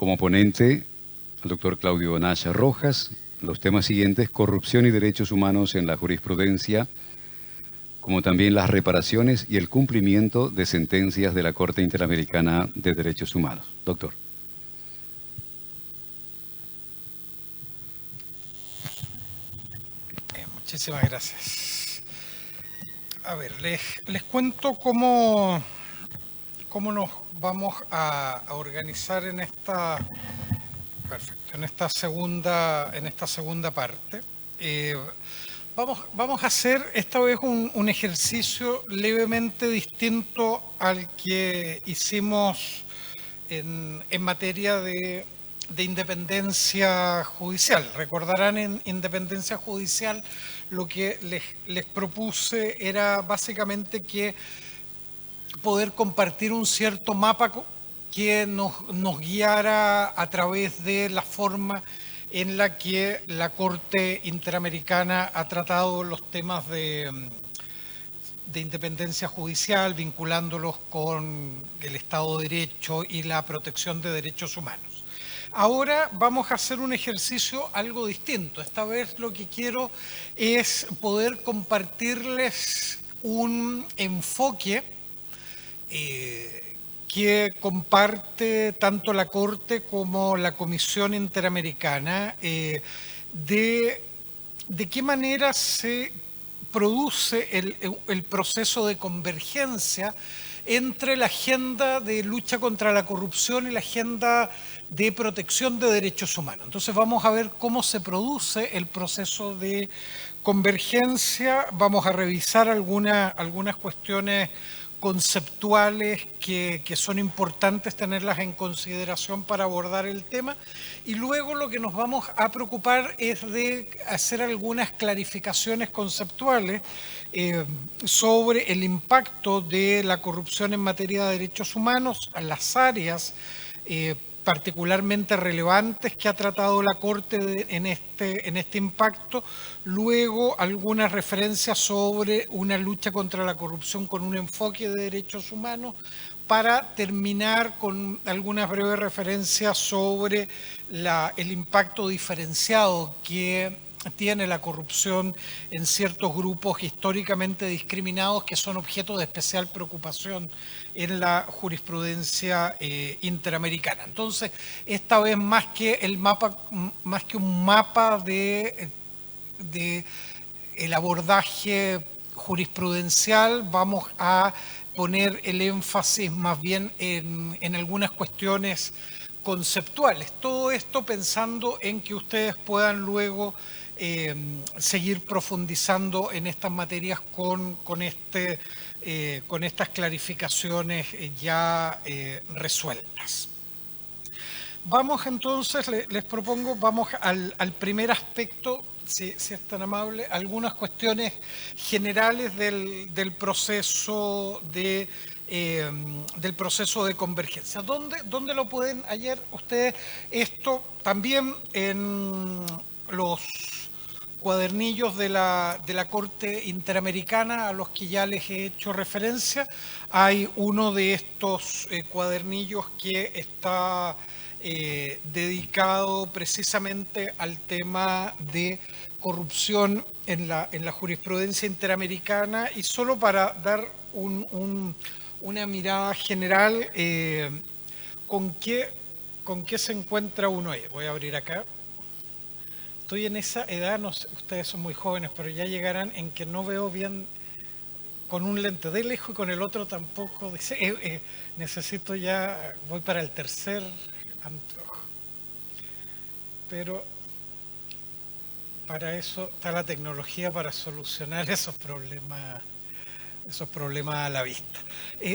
como ponente al doctor Claudio Naya Rojas. Los temas siguientes: corrupción y derechos humanos en la jurisprudencia, como también las reparaciones y el cumplimiento de sentencias de la Corte Interamericana de Derechos Humanos. Doctor. Muchísimas gracias. A ver, les cuento cómo nos vamos a organizar en esta, perfecto, en esta segunda parte. Vamos a hacer esta vez un ejercicio levemente distinto al que hicimos en materia de independencia judicial. Recordarán, en independencia judicial lo que les propuse era básicamente que poder compartir un cierto mapa que nos guiara a través de la forma en la que la Corte Interamericana ha tratado los temas de independencia judicial, vinculándolos con el Estado de Derecho y la protección de derechos humanos. Ahora vamos a hacer un ejercicio algo distinto. Esta vez lo que quiero es poder compartirles un enfoque que comparte tanto la Corte como la Comisión Interamericana de qué manera se produce el proceso de convergencia entre la agenda de lucha contra la corrupción y la agenda de protección de derechos humanos. Entonces vamos a ver cómo se produce el proceso de convergencia, vamos a revisar algunas cuestiones conceptuales que son importantes tenerlas en consideración para abordar el tema, y luego lo que nos vamos a preocupar es de hacer algunas clarificaciones conceptuales sobre el impacto de la corrupción en materia de derechos humanos, las áreas particularmente relevantes que ha tratado la Corte en este impacto, luego algunas referencias sobre una lucha contra la corrupción con un enfoque de derechos humanos, para terminar con algunas breves referencias sobre el impacto diferenciado que tiene la corrupción en ciertos grupos históricamente discriminados que son objeto de especial preocupación en la jurisprudencia interamericana. Entonces, esta vez más que un mapa de el abordaje jurisprudencial, vamos a poner el énfasis más bien en algunas cuestiones conceptuales. Todo esto pensando en que ustedes puedan luego seguir profundizando en estas materias con estas clarificaciones ya resueltas. Vamos entonces, les propongo, vamos al primer aspecto, si es tan amable, algunas cuestiones generales del proceso de convergencia. ¿Dónde lo pueden hallar ustedes? Esto también en los cuadernillos de la Corte Interamericana a los que ya les he hecho referencia. Hay uno de estos cuadernillos que está dedicado precisamente al tema de corrupción en la jurisprudencia interamericana, y solo para dar una mirada general, ¿con qué se encuentra uno ahí? Voy a abrir acá. Estoy en esa edad, no sé, ustedes son muy jóvenes, pero ya llegarán en que no veo bien con un lente de lejos y con el otro tampoco. Necesito ya, voy para el tercer anteojo. Pero para eso está la tecnología, para solucionar esos problemas a la vista.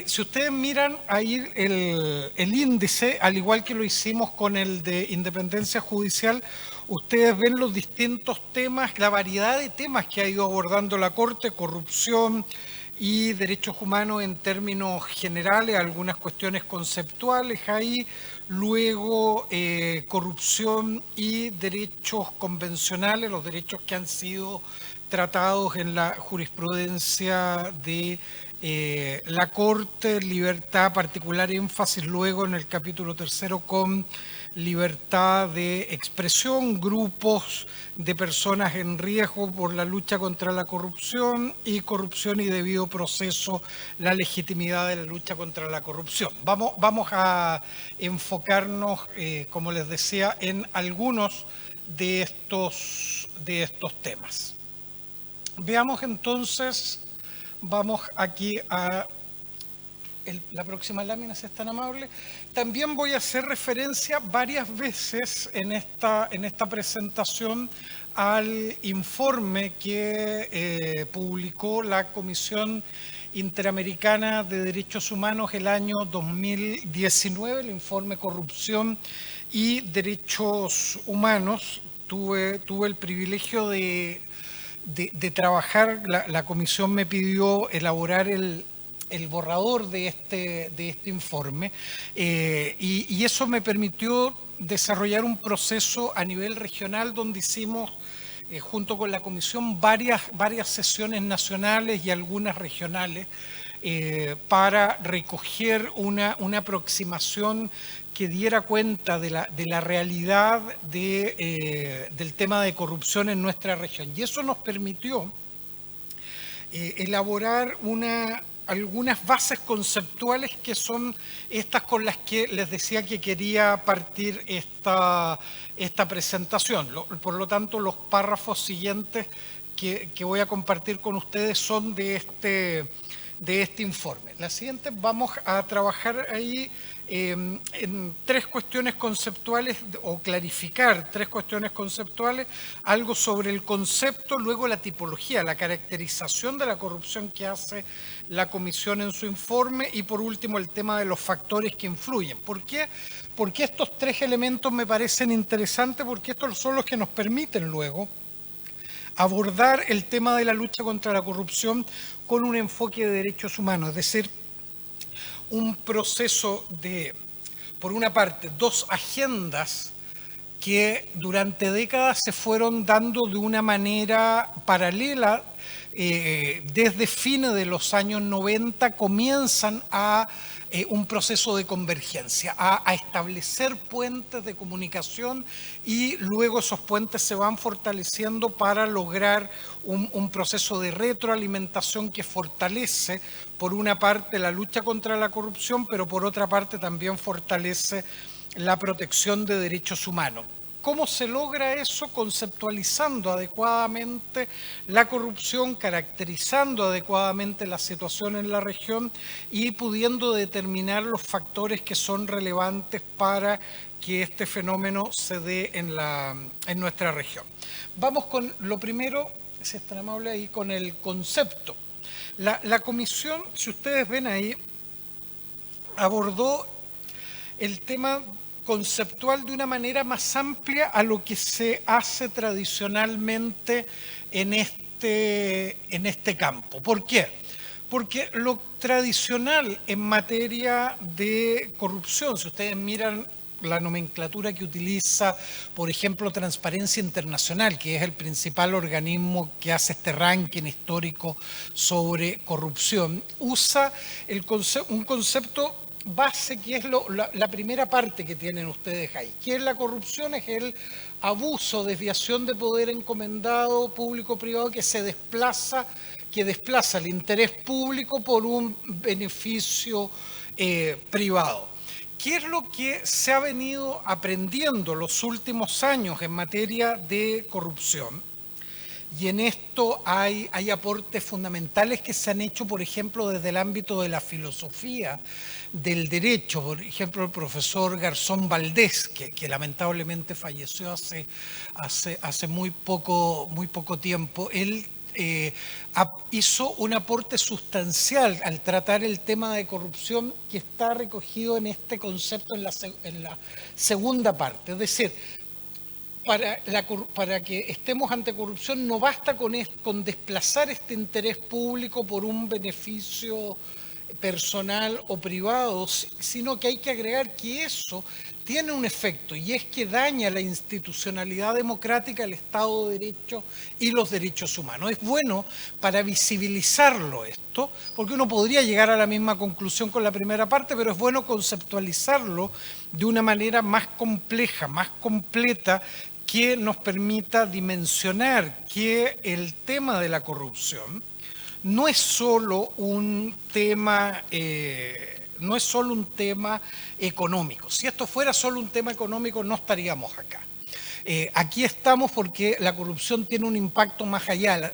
Si ustedes miran ahí el índice, al igual que lo hicimos con el de independencia judicial, ustedes ven los distintos temas, la variedad de temas que ha ido abordando la Corte: corrupción y derechos humanos en términos generales, algunas cuestiones conceptuales ahí, luego corrupción y derechos convencionales, los derechos que han sido tratados en la jurisprudencia de la Corte, libertad, particular énfasis luego en el capítulo tercero con libertad de expresión, grupos de personas en riesgo por la lucha contra la corrupción y debido proceso, la legitimidad de la lucha contra la corrupción. Vamos a enfocarnos, como les decía, en algunos de estos temas. Veamos entonces, vamos aquí a la próxima lámina, si es tan amable. También voy a hacer referencia varias veces en esta presentación al informe que publicó la Comisión Interamericana de Derechos Humanos el año 2019, el informe Corrupción y Derechos Humanos. Tuve el privilegio de trabajar, la comisión me pidió elaborar el borrador de este informe y eso me permitió desarrollar un proceso a nivel regional donde hicimos junto con la comisión varias sesiones nacionales y algunas regionales para recoger una aproximación que diera cuenta de la realidad del tema de corrupción en nuestra región. Y eso nos permitió elaborar algunas bases conceptuales que son estas con las que les decía que quería partir esta presentación. Por lo tanto, los párrafos siguientes que voy a compartir con ustedes son de este informe. La siguiente, vamos a trabajar ahí en tres cuestiones conceptuales o clarificar tres cuestiones conceptuales, algo sobre el concepto, luego la tipología, la caracterización de la corrupción que hace la comisión en su informe y por último el tema de los factores que influyen. ¿Por qué? Porque estos tres elementos me parecen interesantes, porque estos son los que nos permiten luego abordar el tema de la lucha contra la corrupción con un enfoque de derechos humanos, es decir, un proceso de, por una parte, dos agendas que durante décadas se fueron dando de una manera paralela. Desde fines de los años 90 comienzan a un proceso de convergencia, a establecer puentes de comunicación y luego esos puentes se van fortaleciendo para lograr un proceso de retroalimentación que fortalece, por una parte, la lucha contra la corrupción, pero por otra parte también fortalece la protección de derechos humanos. ¿Cómo se logra eso? Conceptualizando adecuadamente la corrupción, caracterizando adecuadamente la situación en la región y pudiendo determinar los factores que son relevantes para que este fenómeno se dé en nuestra región. Vamos con lo primero, si es tan amable ahí, con el concepto. La comisión, si ustedes ven ahí, abordó el tema conceptual de una manera más amplia a lo que se hace tradicionalmente en este campo. ¿Por qué? Porque lo tradicional en materia de corrupción, si ustedes miran la nomenclatura que utiliza, por ejemplo, Transparencia Internacional, que es el principal organismo que hace este ranking histórico sobre corrupción, usa un concepto base que es la primera parte que tienen ustedes ahí. ¿Qué es la corrupción? Es el abuso, desviación de poder encomendado público-privado que desplaza el interés público por un beneficio privado. ¿Qué es lo que se ha venido aprendiendo los últimos años en materia de corrupción? Y en esto hay aportes fundamentales que se han hecho, por ejemplo, desde el ámbito de la filosofía del derecho. Por ejemplo, el profesor Garzón Valdés, que lamentablemente falleció hace muy poco tiempo, él hizo un aporte sustancial al tratar el tema de corrupción que está recogido en este concepto en la segunda parte. Es decir, para que estemos ante corrupción no basta con desplazar este interés público por un beneficio personal o privado, sino que hay que agregar que eso tiene un efecto, y es que daña la institucionalidad democrática, el Estado de Derecho y los derechos humanos. Es bueno para visibilizarlo esto, porque uno podría llegar a la misma conclusión con la primera parte, pero es bueno conceptualizarlo de una manera más compleja, más completa, que nos permita dimensionar que el tema de la corrupción no es solo un tema económico. Si esto fuera solo un tema económico, no estaríamos acá. Aquí estamos porque la corrupción tiene un impacto más allá.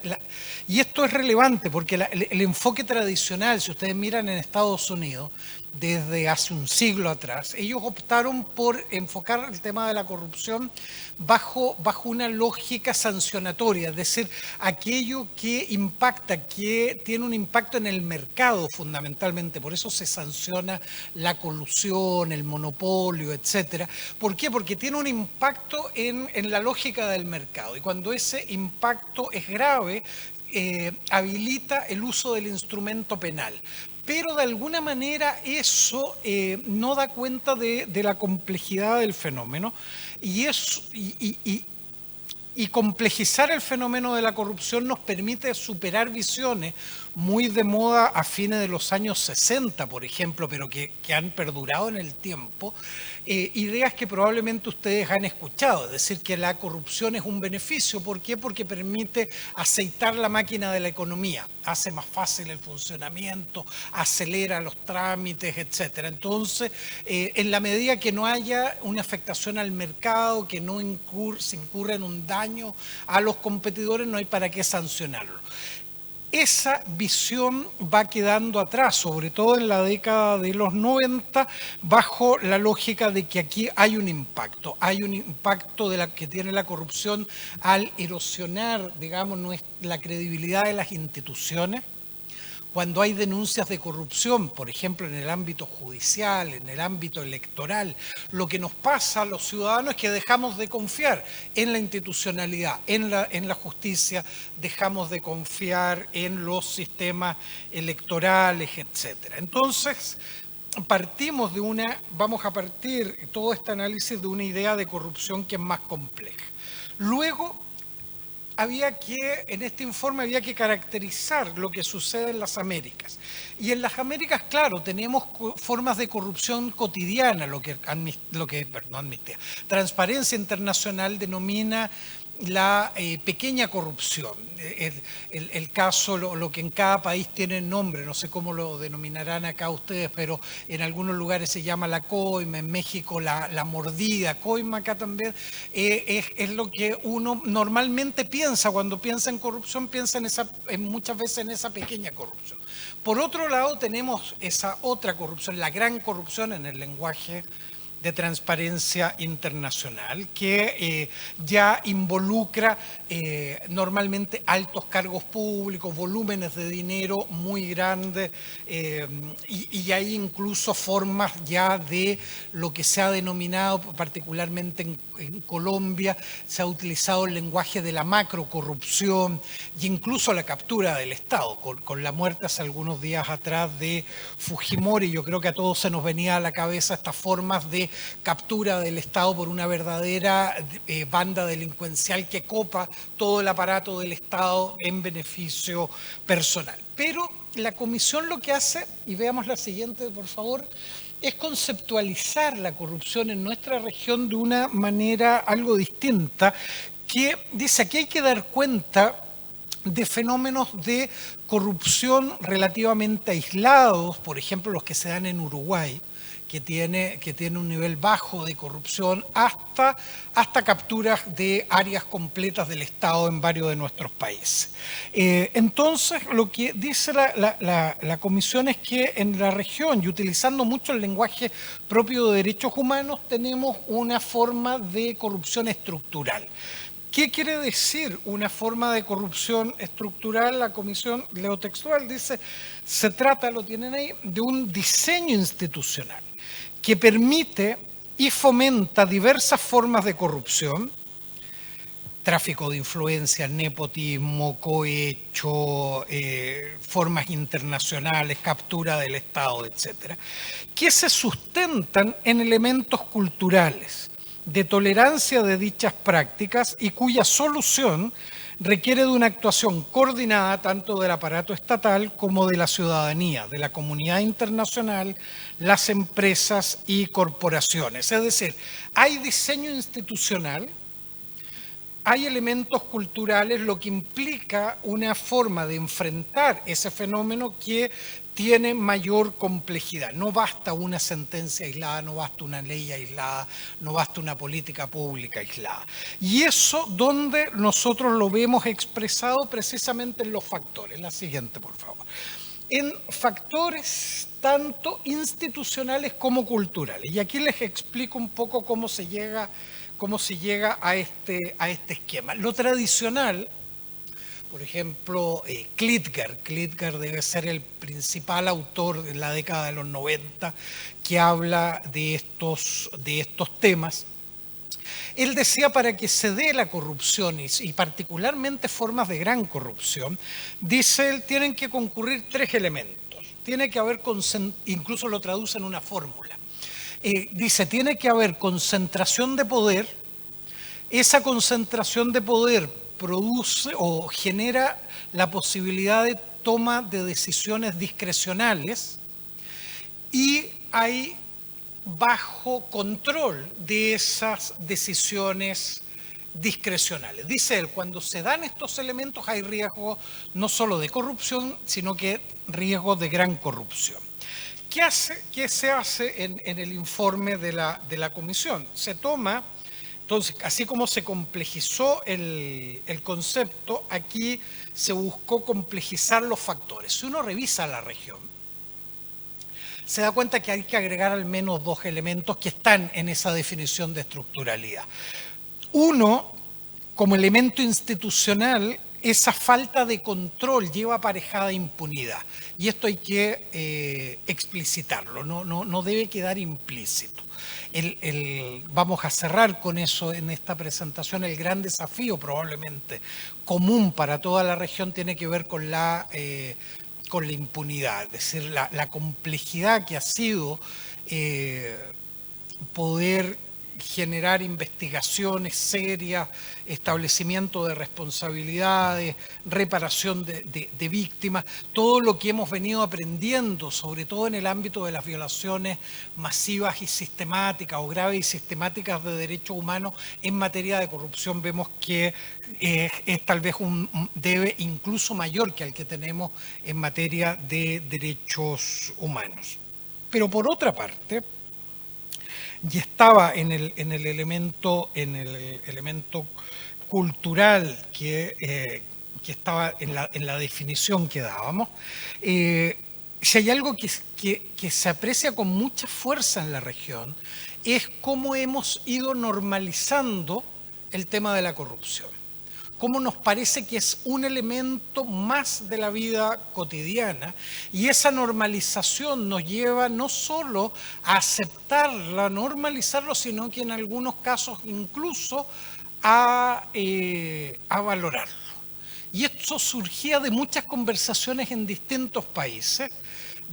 Y esto es relevante porque el enfoque tradicional, si ustedes miran en Estados Unidos, desde hace un siglo atrás, ellos optaron por enfocar el tema de la corrupción bajo una lógica sancionatoria, es decir, aquello que impacta, que tiene un impacto en el mercado fundamentalmente. Por eso se sanciona la colusión, el monopolio, etcétera. ¿Por qué? Porque tiene un impacto en la lógica del mercado, y cuando ese impacto es grave, habilita el uso del instrumento penal. Pero de alguna manera eso no da cuenta de la complejidad del fenómeno, y complejizar el fenómeno de la corrupción nos permite superar visiones muy de moda a fines de los años 60, por ejemplo, pero que han perdurado en el tiempo, ideas que probablemente ustedes han escuchado, es decir, que la corrupción es un beneficio. ¿Por qué? Porque permite aceitar la máquina de la economía, hace más fácil el funcionamiento, acelera los trámites, etcétera. Entonces, en la medida que no haya una afectación al mercado, que no se incurra en un daño a los competidores, no hay para qué sancionarlo. Esa visión va quedando atrás, sobre todo en la década de los 90, bajo la lógica de que aquí hay un impacto de la que tiene la corrupción al erosionar, digamos, la credibilidad de las instituciones. Cuando hay denuncias de corrupción, por ejemplo, en el ámbito judicial, en el ámbito electoral, lo que nos pasa a los ciudadanos es que dejamos de confiar en la institucionalidad, en la justicia, dejamos de confiar en los sistemas electorales, etcétera. Entonces, vamos a partir todo este análisis de una idea de corrupción que es más compleja. Luego, en este informe había que caracterizar lo que sucede en las Américas. Y en las Américas, claro, tenemos formas de corrupción cotidiana, lo que Transparencia Internacional denomina la pequeña corrupción. El caso, lo que en cada país tiene nombre, no sé cómo lo denominarán acá ustedes, pero en algunos lugares se llama la coima, en México la mordida, coima acá también, es lo que uno normalmente piensa cuando piensa en corrupción, piensa muchas veces en esa pequeña corrupción. Por otro lado, tenemos esa otra corrupción, la gran corrupción en el lenguaje de Transparencia Internacional, que ya involucra normalmente altos cargos públicos, volúmenes de dinero muy grandes, y hay incluso formas ya de lo que se ha denominado, particularmente en Colombia, se ha utilizado el lenguaje de la macrocorrupción e incluso la captura del Estado, con la muerte hace algunos días atrás de Fujimori. Yo creo que a todos se nos venía a la cabeza estas formas de captura del Estado por una verdadera banda delincuencial que copa todo el aparato del Estado en beneficio personal. Pero la comisión lo que hace, y veamos la siguiente por favor, es conceptualizar la corrupción en nuestra región de una manera algo distinta, que dice que hay que dar cuenta de fenómenos de corrupción relativamente aislados, por ejemplo los que se dan en Uruguay, que tiene un nivel bajo de corrupción, hasta capturas de áreas completas del Estado en varios de nuestros países. Entonces, lo que dice la Comisión es que en la región, y utilizando mucho el lenguaje propio de derechos humanos, tenemos una forma de corrupción estructural. ¿Qué quiere decir una forma de corrupción estructural? La Comisión, leo textual, dice, se trata, lo tienen ahí, de un diseño institucional que permite y fomenta diversas formas de corrupción, tráfico de influencias, nepotismo, cohecho, formas internacionales, captura del Estado, etcétera, que se sustentan en elementos culturales de tolerancia de dichas prácticas y cuya solución requiere de una actuación coordinada tanto del aparato estatal como de la ciudadanía, de la comunidad internacional, las empresas y corporaciones. Es decir, hay diseño institucional, hay elementos culturales, lo que implica una forma de enfrentar ese fenómeno que tiene mayor complejidad. No basta una sentencia aislada, no basta una ley aislada, no basta una política pública aislada. Y eso donde nosotros lo vemos expresado precisamente en los factores. La siguiente, por favor. En factores tanto institucionales como culturales. Y aquí les explico un poco cómo se llega a este esquema. Lo tradicional, por ejemplo, Klitger debe ser el principal autor en la década de los 90 que habla de estos temas. Él decía, para que se dé la corrupción y particularmente formas de gran corrupción, dice él, tienen que concurrir tres elementos. Tiene que haber, incluso lo traduce en una fórmula. Dice, tiene que haber concentración de poder. Esa concentración de poder produce o genera la posibilidad de toma de decisiones discrecionales y hay bajo control de esas decisiones discrecionales. Dice él, cuando se dan estos elementos hay riesgo no solo de corrupción, sino que riesgo de gran corrupción. ¿Qué se hace en el informe de la comisión? Se toma, entonces, así como se complejizó el concepto, aquí se buscó complejizar los factores. Si uno revisa la región, se da cuenta que hay que agregar al menos dos elementos que están en esa definición de estructuralidad. Uno, como elemento institucional, esa falta de control lleva aparejada impunidad. Y esto hay que explicitarlo, no debe quedar implícito. Vamos a cerrar con eso en esta presentación. El gran desafío probablemente común para toda la región tiene que ver con la impunidad, es decir, la complejidad que ha sido poder generar investigaciones serias, establecimiento de responsabilidades, reparación de víctimas, todo lo que hemos venido aprendiendo, sobre todo en el ámbito de las violaciones masivas y sistemáticas o graves y sistemáticas de derechos humanos en materia de corrupción, vemos que es tal vez un debe incluso mayor que el que tenemos en materia de derechos humanos. Pero por otra parte, y estaba en el elemento cultural que estaba en la definición que dábamos. Si hay algo que se aprecia con mucha fuerza en la región, es cómo hemos ido normalizando el tema de la corrupción. Cómo nos parece que es un elemento más de la vida cotidiana y esa normalización nos lleva no solo a aceptarla, a normalizarlo, sino que en algunos casos incluso a valorarlo. Y esto surgía de muchas conversaciones en distintos países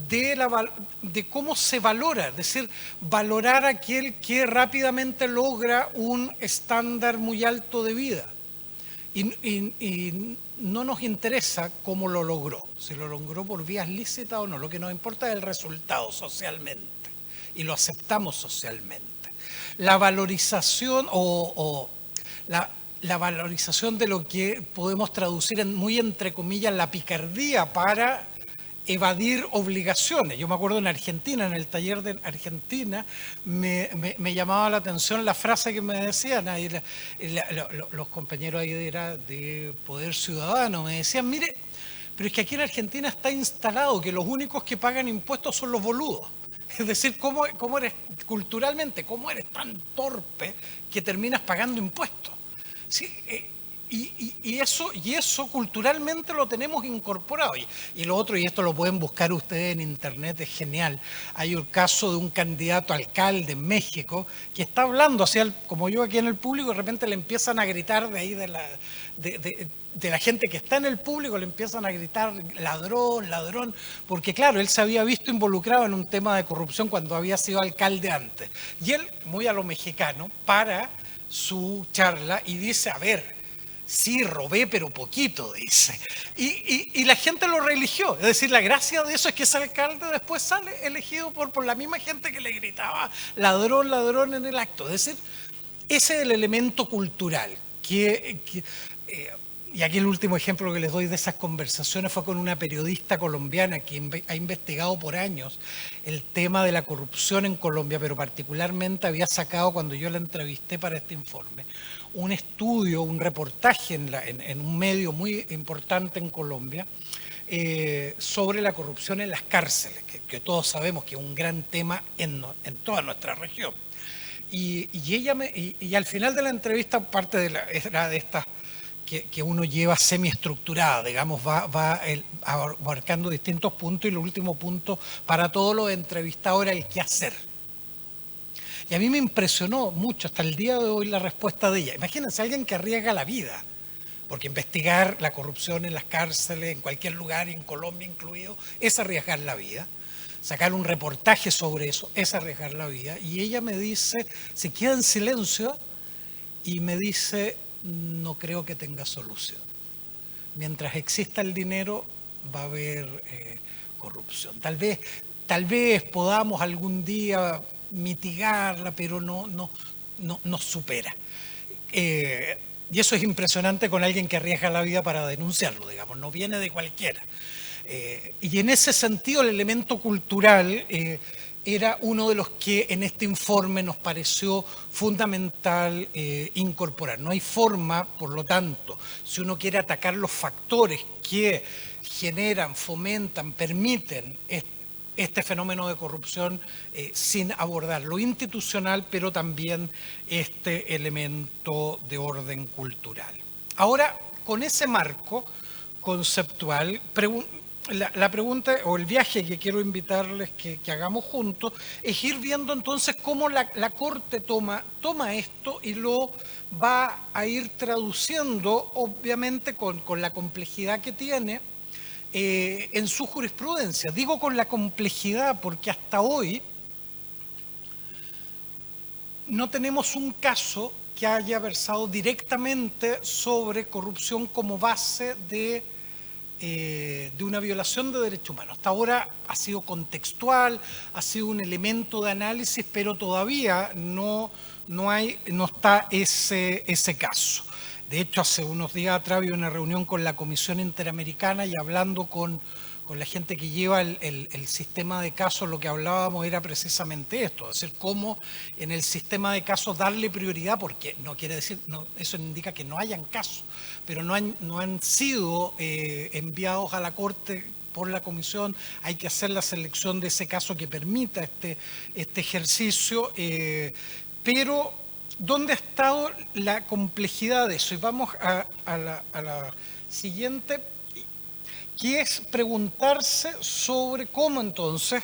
de cómo se valora, es decir, valorar a aquel que rápidamente logra un estándar muy alto de vida. Y no nos interesa cómo lo logró, si lo logró por vías lícitas o no. Lo que nos importa es el resultado socialmente y lo aceptamos socialmente. La valorización la valorización de lo que podemos traducir muy entre comillas la picardía para evadir obligaciones. Yo me acuerdo en Argentina, en el taller de Argentina, me llamaba la atención la frase que me decían ahí, los compañeros ahí de Poder Ciudadano, me decían, mire, pero es que aquí en Argentina está instalado que los únicos que pagan impuestos son los boludos. Es decir, ¿cómo eres culturalmente, cómo eres tan torpe que terminas pagando impuestos? Sí, y eso culturalmente lo tenemos incorporado. Y lo otro, y esto lo pueden buscar ustedes en internet, es genial. Hay un caso de un candidato a alcalde en México que está hablando, así como yo aquí en el público, de repente le empiezan a gritar de ahí de la gente que está en el público, le empiezan a gritar ladrón, ladrón, porque claro, él se había visto involucrado en un tema de corrupción cuando había sido alcalde antes. Y él, muy a lo mexicano, para su charla y dice, a ver, sí, robé, pero poquito, dice. Y la gente lo reeligió. Es decir, la gracia de eso es que ese alcalde después sale elegido por la misma gente que le gritaba ladrón, ladrón en el acto. Es decir, ese es el elemento cultural y aquí el último ejemplo que les doy de esas conversaciones fue con una periodista colombiana que ha investigado por años el tema de la corrupción en Colombia, pero particularmente había sacado, cuando yo la entrevisté para este informe, un estudio, un reportaje en un medio muy importante en Colombia sobre la corrupción en las cárceles, que todos sabemos que es un gran tema en toda nuestra región. Y al final de la entrevista, parte era de estas que uno lleva semiestructurada, digamos, va abarcando distintos puntos, y el último punto para todos los entrevistados era el qué hacer. Y a mí me impresionó mucho hasta el día de hoy la respuesta de ella. Imagínense, alguien que arriesga la vida, porque investigar la corrupción en las cárceles, en cualquier lugar, en Colombia incluido, es arriesgar la vida. Sacar un reportaje sobre eso es arriesgar la vida. Y ella me dice, se queda en silencio y me dice, no creo que tenga solución. Mientras exista el dinero va a haber corrupción. Tal vez podamos algún día mitigarla, pero no supera. Y eso es impresionante con alguien que arriesga la vida para denunciarlo, digamos, no viene de cualquiera. Y en ese sentido el elemento cultural era uno de los que en este informe nos pareció fundamental incorporar. No hay forma, por lo tanto, si uno quiere atacar los factores que generan, fomentan, permiten este fenómeno de corrupción sin abordar lo institucional, pero también este elemento de orden cultural. Ahora, con ese marco conceptual, la pregunta o el viaje que quiero invitarles que hagamos juntos es ir viendo entonces cómo la Corte toma esto y lo va a ir traduciendo, obviamente con la complejidad que tiene en su jurisprudencia. Digo con la complejidad porque hasta hoy no tenemos un caso que haya versado directamente sobre corrupción como base de una violación de derechos humanos. Hasta ahora ha sido contextual, ha sido un elemento de análisis, pero todavía no está ese caso. De hecho, hace unos días atrás había una reunión con la Comisión Interamericana y hablando con la gente que lleva el sistema de casos, lo que hablábamos era precisamente esto, es decir, cómo en el sistema de casos darle prioridad, porque no quiere decir, eso indica que no hayan casos, pero no han sido enviados a la Corte por la Comisión. Hay que hacer la selección de ese caso que permita este ejercicio, pero ¿dónde ha estado la complejidad de eso? Y vamos a la siguiente, que es preguntarse sobre cómo entonces,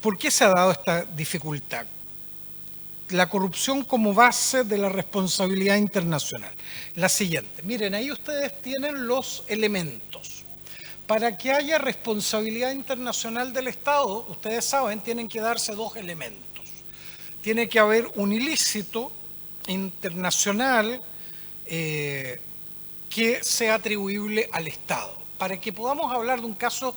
¿por qué se ha dado esta dificultad? La corrupción como base de la responsabilidad internacional. La siguiente, miren, ahí ustedes tienen los elementos. Para que haya responsabilidad internacional del Estado, ustedes saben, tienen que darse dos elementos. Tiene que haber un ilícito internacional que sea atribuible al Estado. Para que podamos hablar de un caso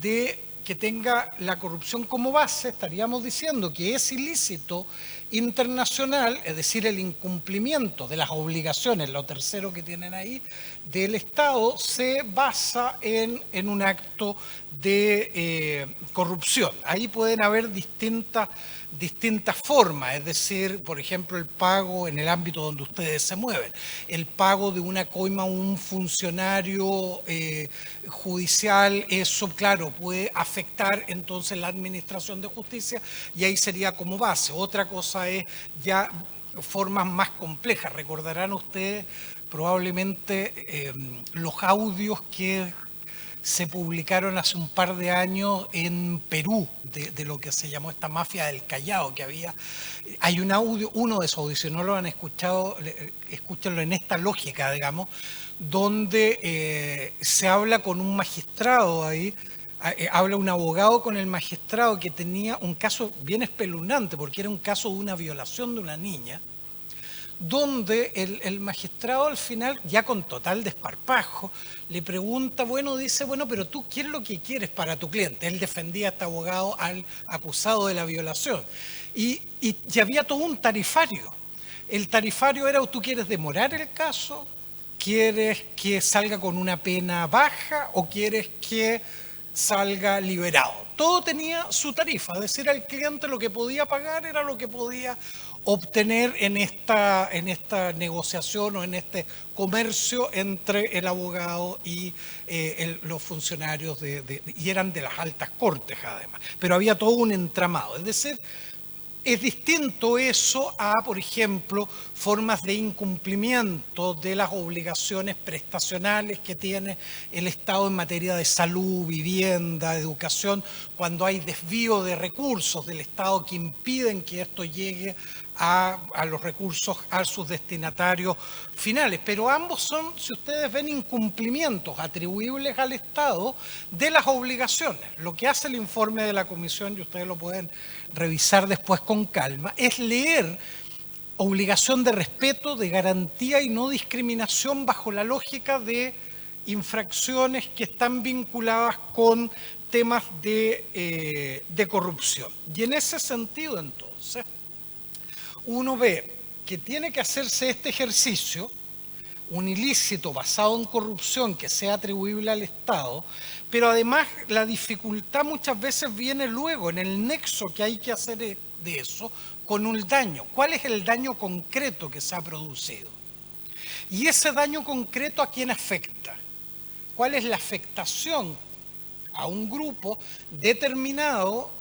que tenga la corrupción como base, estaríamos diciendo que es ilícito internacional, es decir, el incumplimiento de las obligaciones, lo tercero que tienen ahí, del Estado, se basa en un acto de corrupción. Ahí pueden haber distintas formas, es decir, por ejemplo, el pago en el ámbito donde ustedes se mueven, el pago de una coima a un funcionario judicial, eso, claro, puede afectar entonces la administración de justicia y ahí sería como base. Otra cosa es ya formas más complejas. Recordarán ustedes probablemente los audios que se publicaron hace un par de años en Perú, de lo que se llamó esta mafia del Callao, que había. Hay un audio, uno de esos audios, si no lo han escuchado, escúchenlo en esta lógica, digamos, donde se habla con un magistrado ahí, habla un abogado con el magistrado que tenía un caso bien espeluznante, porque era un caso de una violación de una niña, donde el magistrado al final, ya con total desparpajo, le pregunta, bueno, dice, bueno, pero tú, ¿qué es lo que quieres para tu cliente? Él defendía a este abogado al acusado de la violación. Y había todo un tarifario. El tarifario era, ¿tú quieres demorar el caso? ¿Quieres que salga con una pena baja o quieres que salga liberado? Todo tenía su tarifa, es decir, al cliente lo que podía pagar era lo que podía obtener en esta negociación o en este comercio entre el abogado y los funcionarios y eran de las altas cortes además, pero había todo un entramado, es decir, es distinto eso a, por ejemplo, formas de incumplimiento de las obligaciones prestacionales que tiene el Estado en materia de salud, vivienda, educación, cuando hay desvío de recursos del Estado que impiden que esto llegue a los recursos, a sus destinatarios finales. Pero ambos son, si ustedes ven, incumplimientos atribuibles al Estado de las obligaciones. Lo que hace el informe de la Comisión, y ustedes lo pueden revisar después con calma, es leer obligación de respeto, de garantía y no discriminación bajo la lógica de infracciones que están vinculadas con temas de corrupción. Y en ese sentido, entonces, uno ve que tiene que hacerse este ejercicio, un ilícito basado en corrupción que sea atribuible al Estado, pero además la dificultad muchas veces viene luego en el nexo que hay que hacer de eso con un daño. ¿Cuál es el daño concreto que se ha producido? Y ese daño concreto, ¿a quién afecta? ¿Cuál es la afectación a un grupo determinado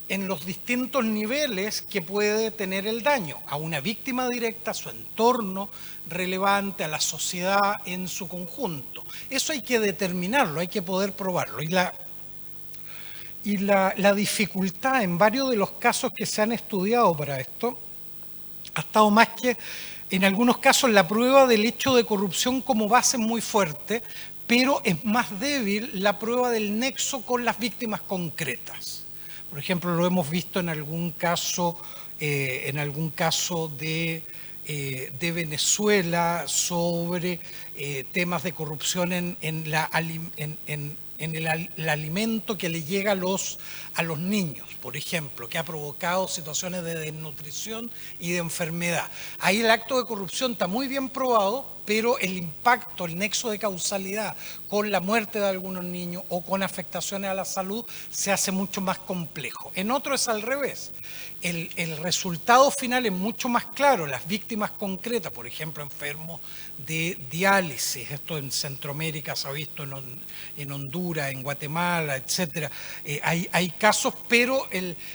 en los distintos niveles que puede tener el daño? A una víctima directa, a su entorno relevante, a la sociedad en su conjunto. Eso hay que determinarlo, hay que poder probarlo. Y la dificultad en varios de los casos que se han estudiado para esto ha estado más que, en algunos casos, la prueba del hecho de corrupción como base muy fuerte, pero es más débil la prueba del nexo con las víctimas concretas. Por ejemplo, lo hemos visto en algún caso de Venezuela sobre temas de corrupción en el alimento que le llega a los niños, por ejemplo, que ha provocado situaciones de desnutrición y de enfermedad. Ahí el acto de corrupción está muy bien probado, pero el impacto, el nexo de causalidad con la muerte de algunos niños o con afectaciones a la salud se hace mucho más complejo. En otro es al revés. El resultado final es mucho más claro. Las víctimas concretas, por ejemplo, enfermos de diálisis, esto en Centroamérica se ha visto en Honduras, en Guatemala, etcétera. Hay casos, pero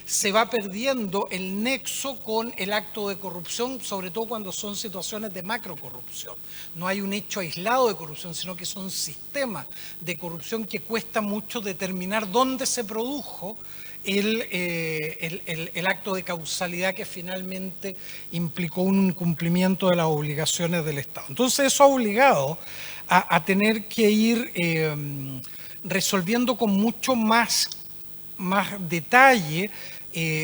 se va perdiendo el nexo con el acto de corrupción, sobre todo cuando son situaciones de macrocorrupción. No hay un hecho aislado de corrupción, sino que son sistemas de corrupción que cuesta mucho determinar dónde se produjo el acto de causalidad que finalmente implicó un incumplimiento de las obligaciones del Estado. Entonces eso ha obligado a tener que ir resolviendo con mucho más detalle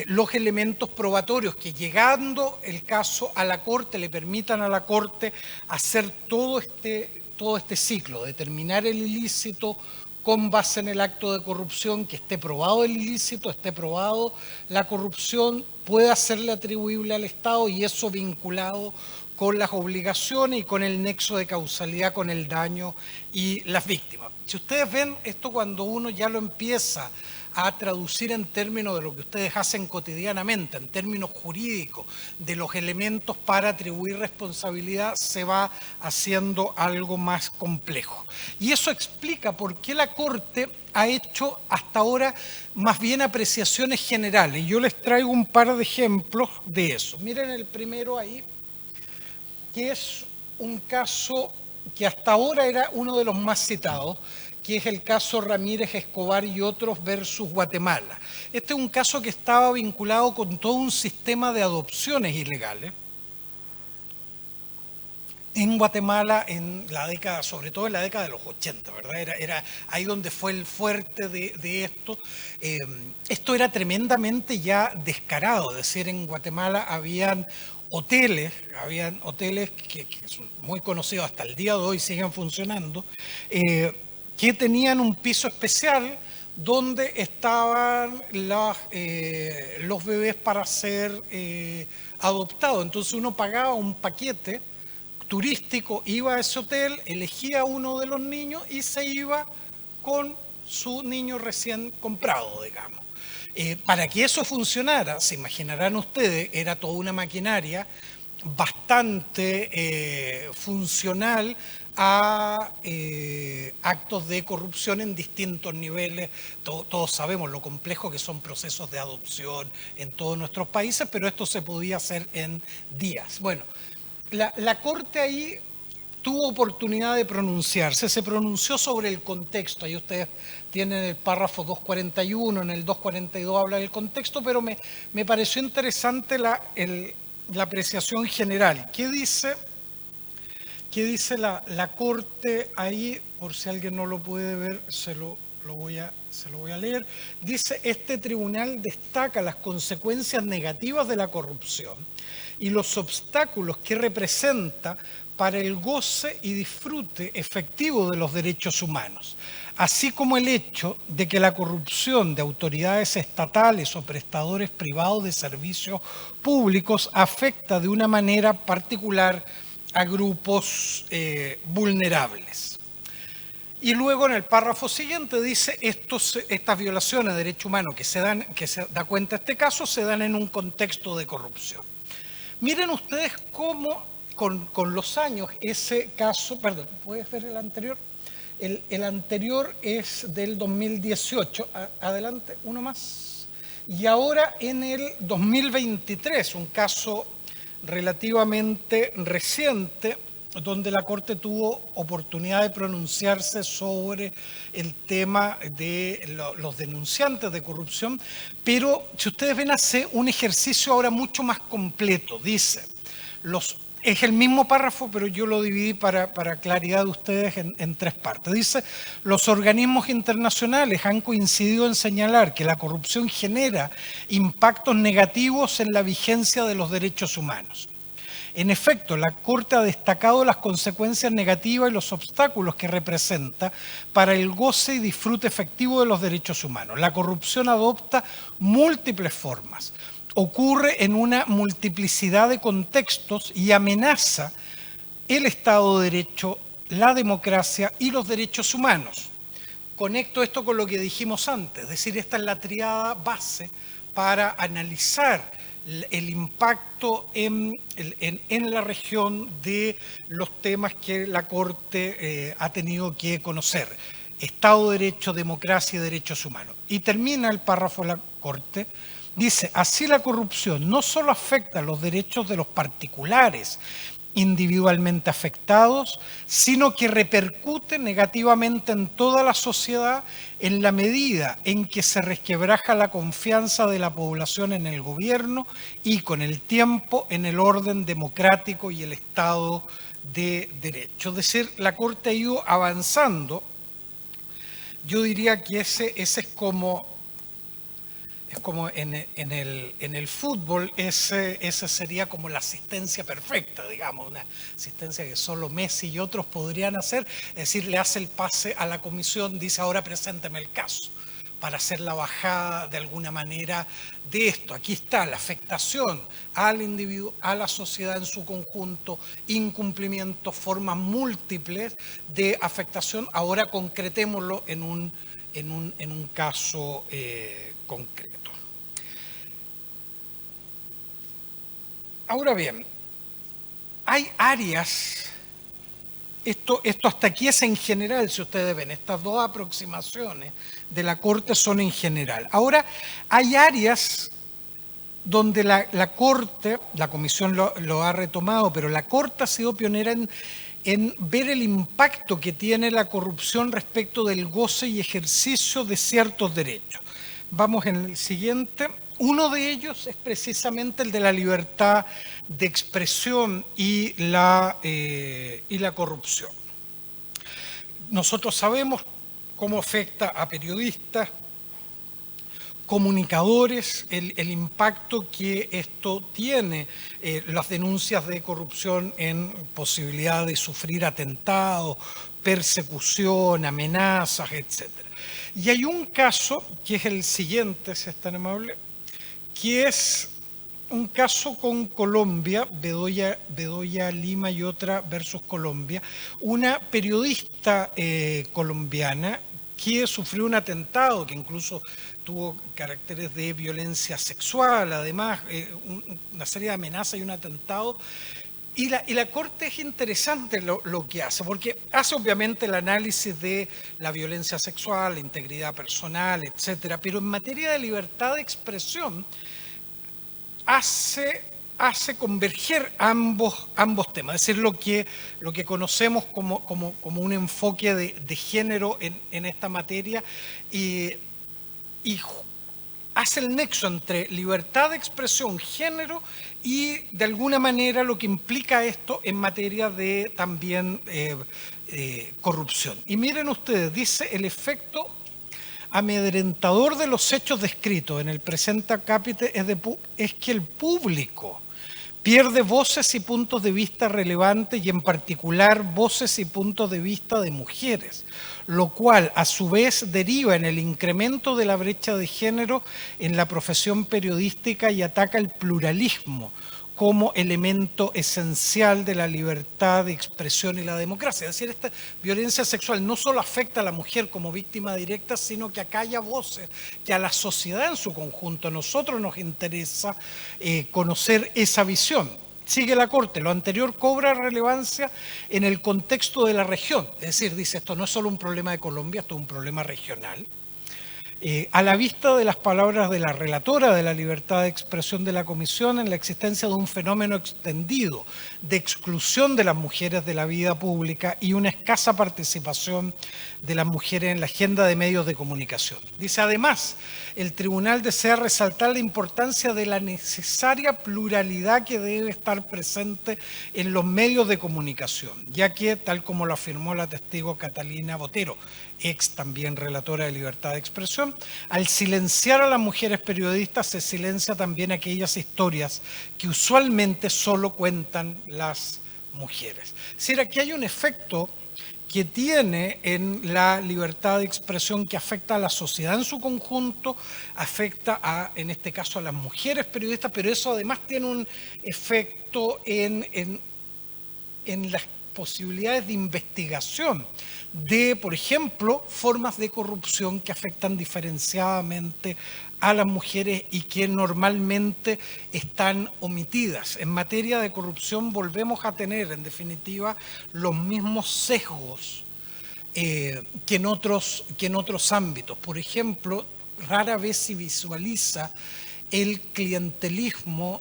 los elementos probatorios que, llegando el caso a la Corte, le permitan a la Corte hacer todo este ciclo, determinar el ilícito con base en el acto de corrupción, que esté probado el ilícito, esté probado la corrupción, pueda serle atribuible al Estado y eso vinculado con las obligaciones y con el nexo de causalidad con el daño y las víctimas. Si ustedes ven esto, cuando uno ya lo empieza a traducir en términos de lo que ustedes hacen cotidianamente, en términos jurídicos, de los elementos para atribuir responsabilidad, se va haciendo algo más complejo. Y eso explica por qué la Corte ha hecho hasta ahora más bien apreciaciones generales. Yo les traigo un par de ejemplos de eso. Miren el primero ahí, que es un caso que hasta ahora era uno de los más citados, que es el caso Ramírez Escobar y otros versus Guatemala. Este es un caso que estaba vinculado con todo un sistema de adopciones ilegales en Guatemala en la década, sobre todo en la década de los 80, ¿verdad? Era ahí donde fue el fuerte de esto. Esto era tremendamente ya descarado, es decir, en Guatemala habían hoteles que son muy conocidos hasta el día de hoy, siguen funcionando, que tenían un piso especial donde estaban los bebés para ser adoptados. Entonces uno pagaba un paquete turístico, iba a ese hotel, elegía uno de los niños y se iba con su niño recién comprado, digamos. Para que eso funcionara, se imaginarán ustedes, era toda una maquinaria bastante funcional a actos de corrupción en distintos niveles. Todos sabemos lo complejo que son procesos de adopción en todos nuestros países, pero esto se podía hacer en días. Bueno, la Corte ahí tuvo oportunidad de pronunciarse, se pronunció sobre el contexto, ahí ustedes tienen el párrafo 241, en el 242 habla del contexto, pero me pareció interesante la apreciación general. ¿Qué dice la Corte ahí? Por si alguien no lo puede ver, se lo voy a leer. Dice: este tribunal destaca las consecuencias negativas de la corrupción y los obstáculos que representa para el goce y disfrute efectivo de los derechos humanos, así como el hecho de que la corrupción de autoridades estatales o prestadores privados de servicios públicos afecta de una manera particular a grupos vulnerables. Y luego en el párrafo siguiente dice: estas violaciones de derechos humanos que se da cuenta este caso, se dan en un contexto de corrupción. Miren ustedes cómo con los años ese caso, perdón, ¿puedes ver el anterior? El anterior es del 2018, adelante, uno más. Y ahora en el 2023, un caso relativamente reciente, donde la Corte tuvo oportunidad de pronunciarse sobre el tema de los denunciantes de corrupción, pero si ustedes ven, hace un ejercicio ahora mucho más completo. Dice, es el mismo párrafo, pero yo lo dividí para claridad de ustedes en tres partes. Dice: los organismos internacionales han coincidido en señalar que la corrupción genera impactos negativos en la vigencia de los derechos humanos. En efecto, la Corte ha destacado las consecuencias negativas y los obstáculos que representa para el goce y disfrute efectivo de los derechos humanos. La corrupción adopta múltiples formas, ocurre en una multiplicidad de contextos y amenaza el Estado de Derecho, la democracia y los derechos humanos. Conecto esto con lo que dijimos antes, es decir, esta es la tríada base para analizar el impacto en la región de los temas que la Corte ha tenido que conocer: Estado de Derecho, democracia y derechos humanos. Y termina el párrafo de la Corte, dice: así la corrupción no solo afecta los derechos de los particulares individualmente afectados, sino que repercute negativamente en toda la sociedad en la medida en que se resquebraja la confianza de la población en el gobierno y, con el tiempo, en el orden democrático y el Estado de Derecho. Es decir, la Corte ha ido avanzando. Yo diría que ese es como en el fútbol, ese sería como la asistencia perfecta, digamos, una asistencia que solo Messi y otros podrían hacer. Es decir, le hace el pase a la comisión, dice: ahora presénteme el caso, para hacer la bajada de alguna manera de esto. Aquí está la afectación al individuo, a la sociedad en su conjunto, incumplimiento, formas múltiples de afectación. Ahora concretémoslo en un en un caso concreto. Ahora bien, hay áreas, esto hasta aquí es en general, si ustedes ven, estas dos aproximaciones de la Corte son en general. Ahora, hay áreas donde la Corte, la Comisión lo ha retomado, pero la Corte ha sido pionera en ver el impacto que tiene la corrupción respecto del goce y ejercicio de ciertos derechos. Vamos en el siguiente. Uno de ellos es precisamente el de la libertad de expresión y la corrupción. Nosotros sabemos cómo afecta a periodistas, comunicadores, el impacto que esto tiene, las denuncias de corrupción en posibilidad de sufrir atentados, persecución, amenazas, etc. Y hay un caso, que es el siguiente, si es tan amable, que es un caso con Colombia, Bedoya Lima y otra versus Colombia, una periodista colombiana que sufrió un atentado, que incluso tuvo caracteres de violencia sexual, además una serie de amenazas y un atentado. Y la Corte es interesante lo que hace, porque hace obviamente el análisis de la violencia sexual, la integridad personal, etcétera, pero en materia de libertad de expresión hace converger ambos temas, es decir, lo que conocemos como un enfoque de género en esta materia y hace el nexo entre libertad de expresión, género y de alguna manera lo que implica esto en materia de también corrupción. Y miren ustedes, dice el efecto amedrentador de los hechos descritos en el presente acápite es que el público pierde voces y puntos de vista relevantes y en particular voces y puntos de vista de mujeres, lo cual a su vez deriva en el incremento de la brecha de género en la profesión periodística y ataca el pluralismo como elemento esencial de la libertad de expresión y la democracia. Es decir, esta violencia sexual no solo afecta a la mujer como víctima directa, sino que acalla voces que a la sociedad en su conjunto, a nosotros nos interesa conocer esa visión. Sigue la Corte, lo anterior cobra relevancia en el contexto de la región. Es decir, dice, esto no es solo un problema de Colombia, esto es un problema regional. A la vista de las palabras de la relatora de la libertad de expresión de la Comisión en la existencia de un fenómeno extendido de exclusión de las mujeres de la vida pública y una escasa participación de las mujeres en la agenda de medios de comunicación. Dice, además, el tribunal desea resaltar la importancia de la necesaria pluralidad que debe estar presente en los medios de comunicación, ya que, tal como lo afirmó la testigo Catalina Botero, ex también relatora de libertad de expresión, al silenciar a las mujeres periodistas se silencia también aquellas historias que usualmente solo cuentan las mujeres. Es decir, aquí hay un efecto que tiene en la libertad de expresión que afecta a la sociedad en su conjunto, afecta en este caso a las mujeres periodistas, pero eso además tiene un efecto en las posibilidades de investigación de, por ejemplo, formas de corrupción que afectan diferenciadamente a las mujeres y que normalmente están omitidas. En materia de corrupción volvemos a tener, en definitiva, los mismos sesgos que en otros ámbitos. Por ejemplo, rara vez se visualiza el clientelismo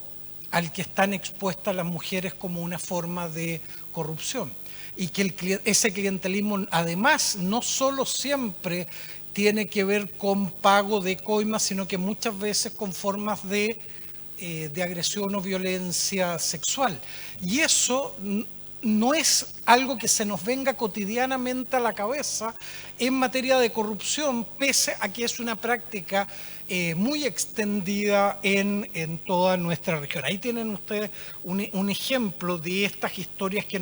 al que están expuestas las mujeres como una forma de corrupción. Y que ese clientelismo además no solo siempre tiene que ver con pago de coimas, sino que muchas veces con formas de agresión o violencia sexual. Y eso no es algo que se nos venga cotidianamente a la cabeza en materia de corrupción, pese a que es una práctica muy extendida en toda nuestra región. Ahí tienen ustedes un ejemplo de estas historias que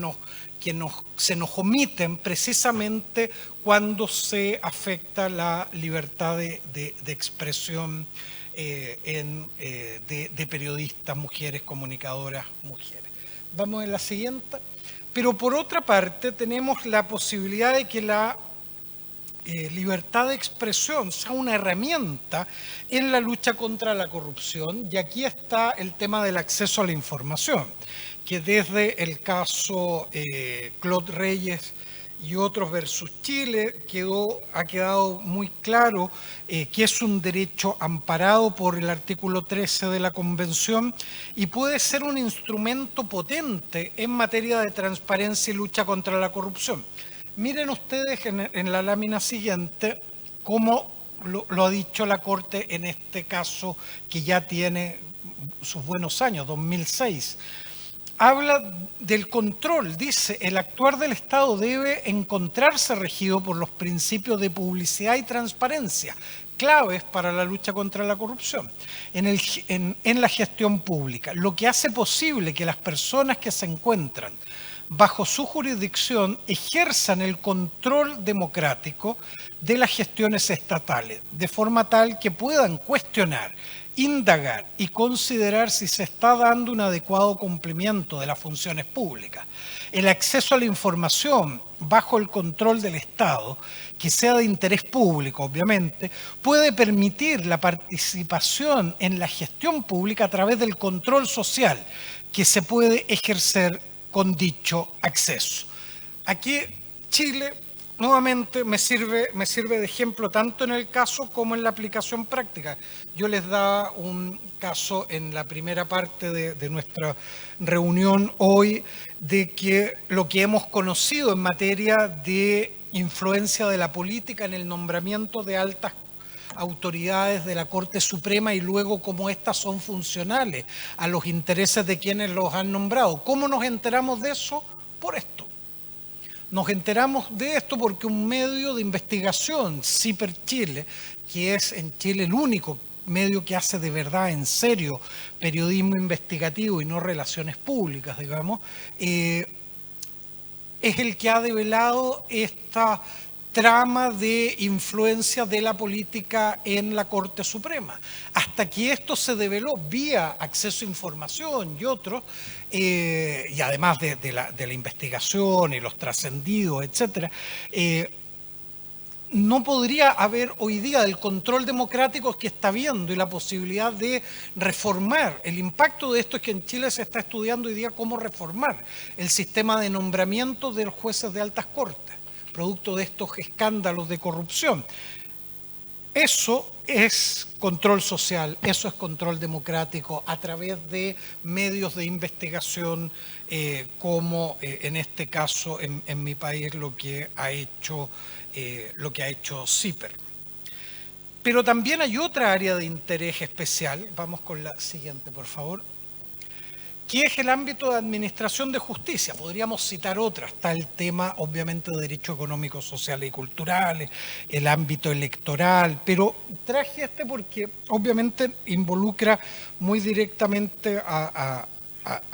se nos omiten precisamente cuando se afecta la libertad de expresión de periodistas, mujeres, comunicadoras, mujeres. Vamos en la siguiente. Pero por otra parte tenemos la posibilidad de que la libertad de expresión sea una herramienta en la lucha contra la corrupción. Y aquí está el tema del acceso a la información, que desde el caso Claude Reyes y otros versus Chile ha quedado muy claro que es un derecho amparado por el artículo 13 de la Convención y puede ser un instrumento potente en materia de transparencia y lucha contra la corrupción. Miren ustedes en la lámina siguiente cómo lo ha dicho la Corte en este caso que ya tiene sus buenos años, 2006. Habla del control, dice, el actuar del Estado debe encontrarse regido por los principios de publicidad y transparencia, claves para la lucha contra la corrupción en la gestión pública, lo que hace posible que las personas que se encuentran bajo su jurisdicción ejerzan el control democrático de las gestiones estatales, de forma tal que puedan cuestionar, indagar y considerar si se está dando un adecuado cumplimiento de las funciones públicas. El acceso a la información bajo el control del Estado, que sea de interés público, obviamente, puede permitir la participación en la gestión pública a través del control social que se puede ejercer con dicho acceso. Aquí Chile nuevamente me sirve de ejemplo tanto en el caso como en la aplicación práctica. Yo les daba un caso en la primera parte de nuestra reunión hoy de que lo que hemos conocido en materia de influencia de la política en el nombramiento de altas autoridades de la Corte Suprema y luego cómo éstas son funcionales a los intereses de quienes los han nombrado. ¿Cómo nos enteramos de eso? Por esto. Nos enteramos de esto porque un medio de investigación, CIPER Chile, que es en Chile el único medio que hace de verdad, en serio, periodismo investigativo y no relaciones públicas, digamos, es el que ha develado esta trama de influencia de la política en la Corte Suprema. Hasta que esto se develó vía acceso a información y otros, y además de la investigación y los trascendidos, etcétera, no podría haber hoy día el control democrático que está habiendo y la posibilidad de reformar. El impacto de esto es que en Chile se está estudiando hoy día cómo reformar el sistema de nombramiento de los jueces de altas cortes, producto de estos escándalos de corrupción. Eso es control social, eso es control democrático a través de medios de investigación como en este caso en mi país lo que ha hecho CIPER. Pero también hay otra área de interés especial, vamos con la siguiente por favor, que es el ámbito de administración de justicia. Podríamos citar otras, está el tema obviamente de derechos económicos, sociales y culturales, el ámbito electoral, pero traje este porque obviamente involucra muy directamente a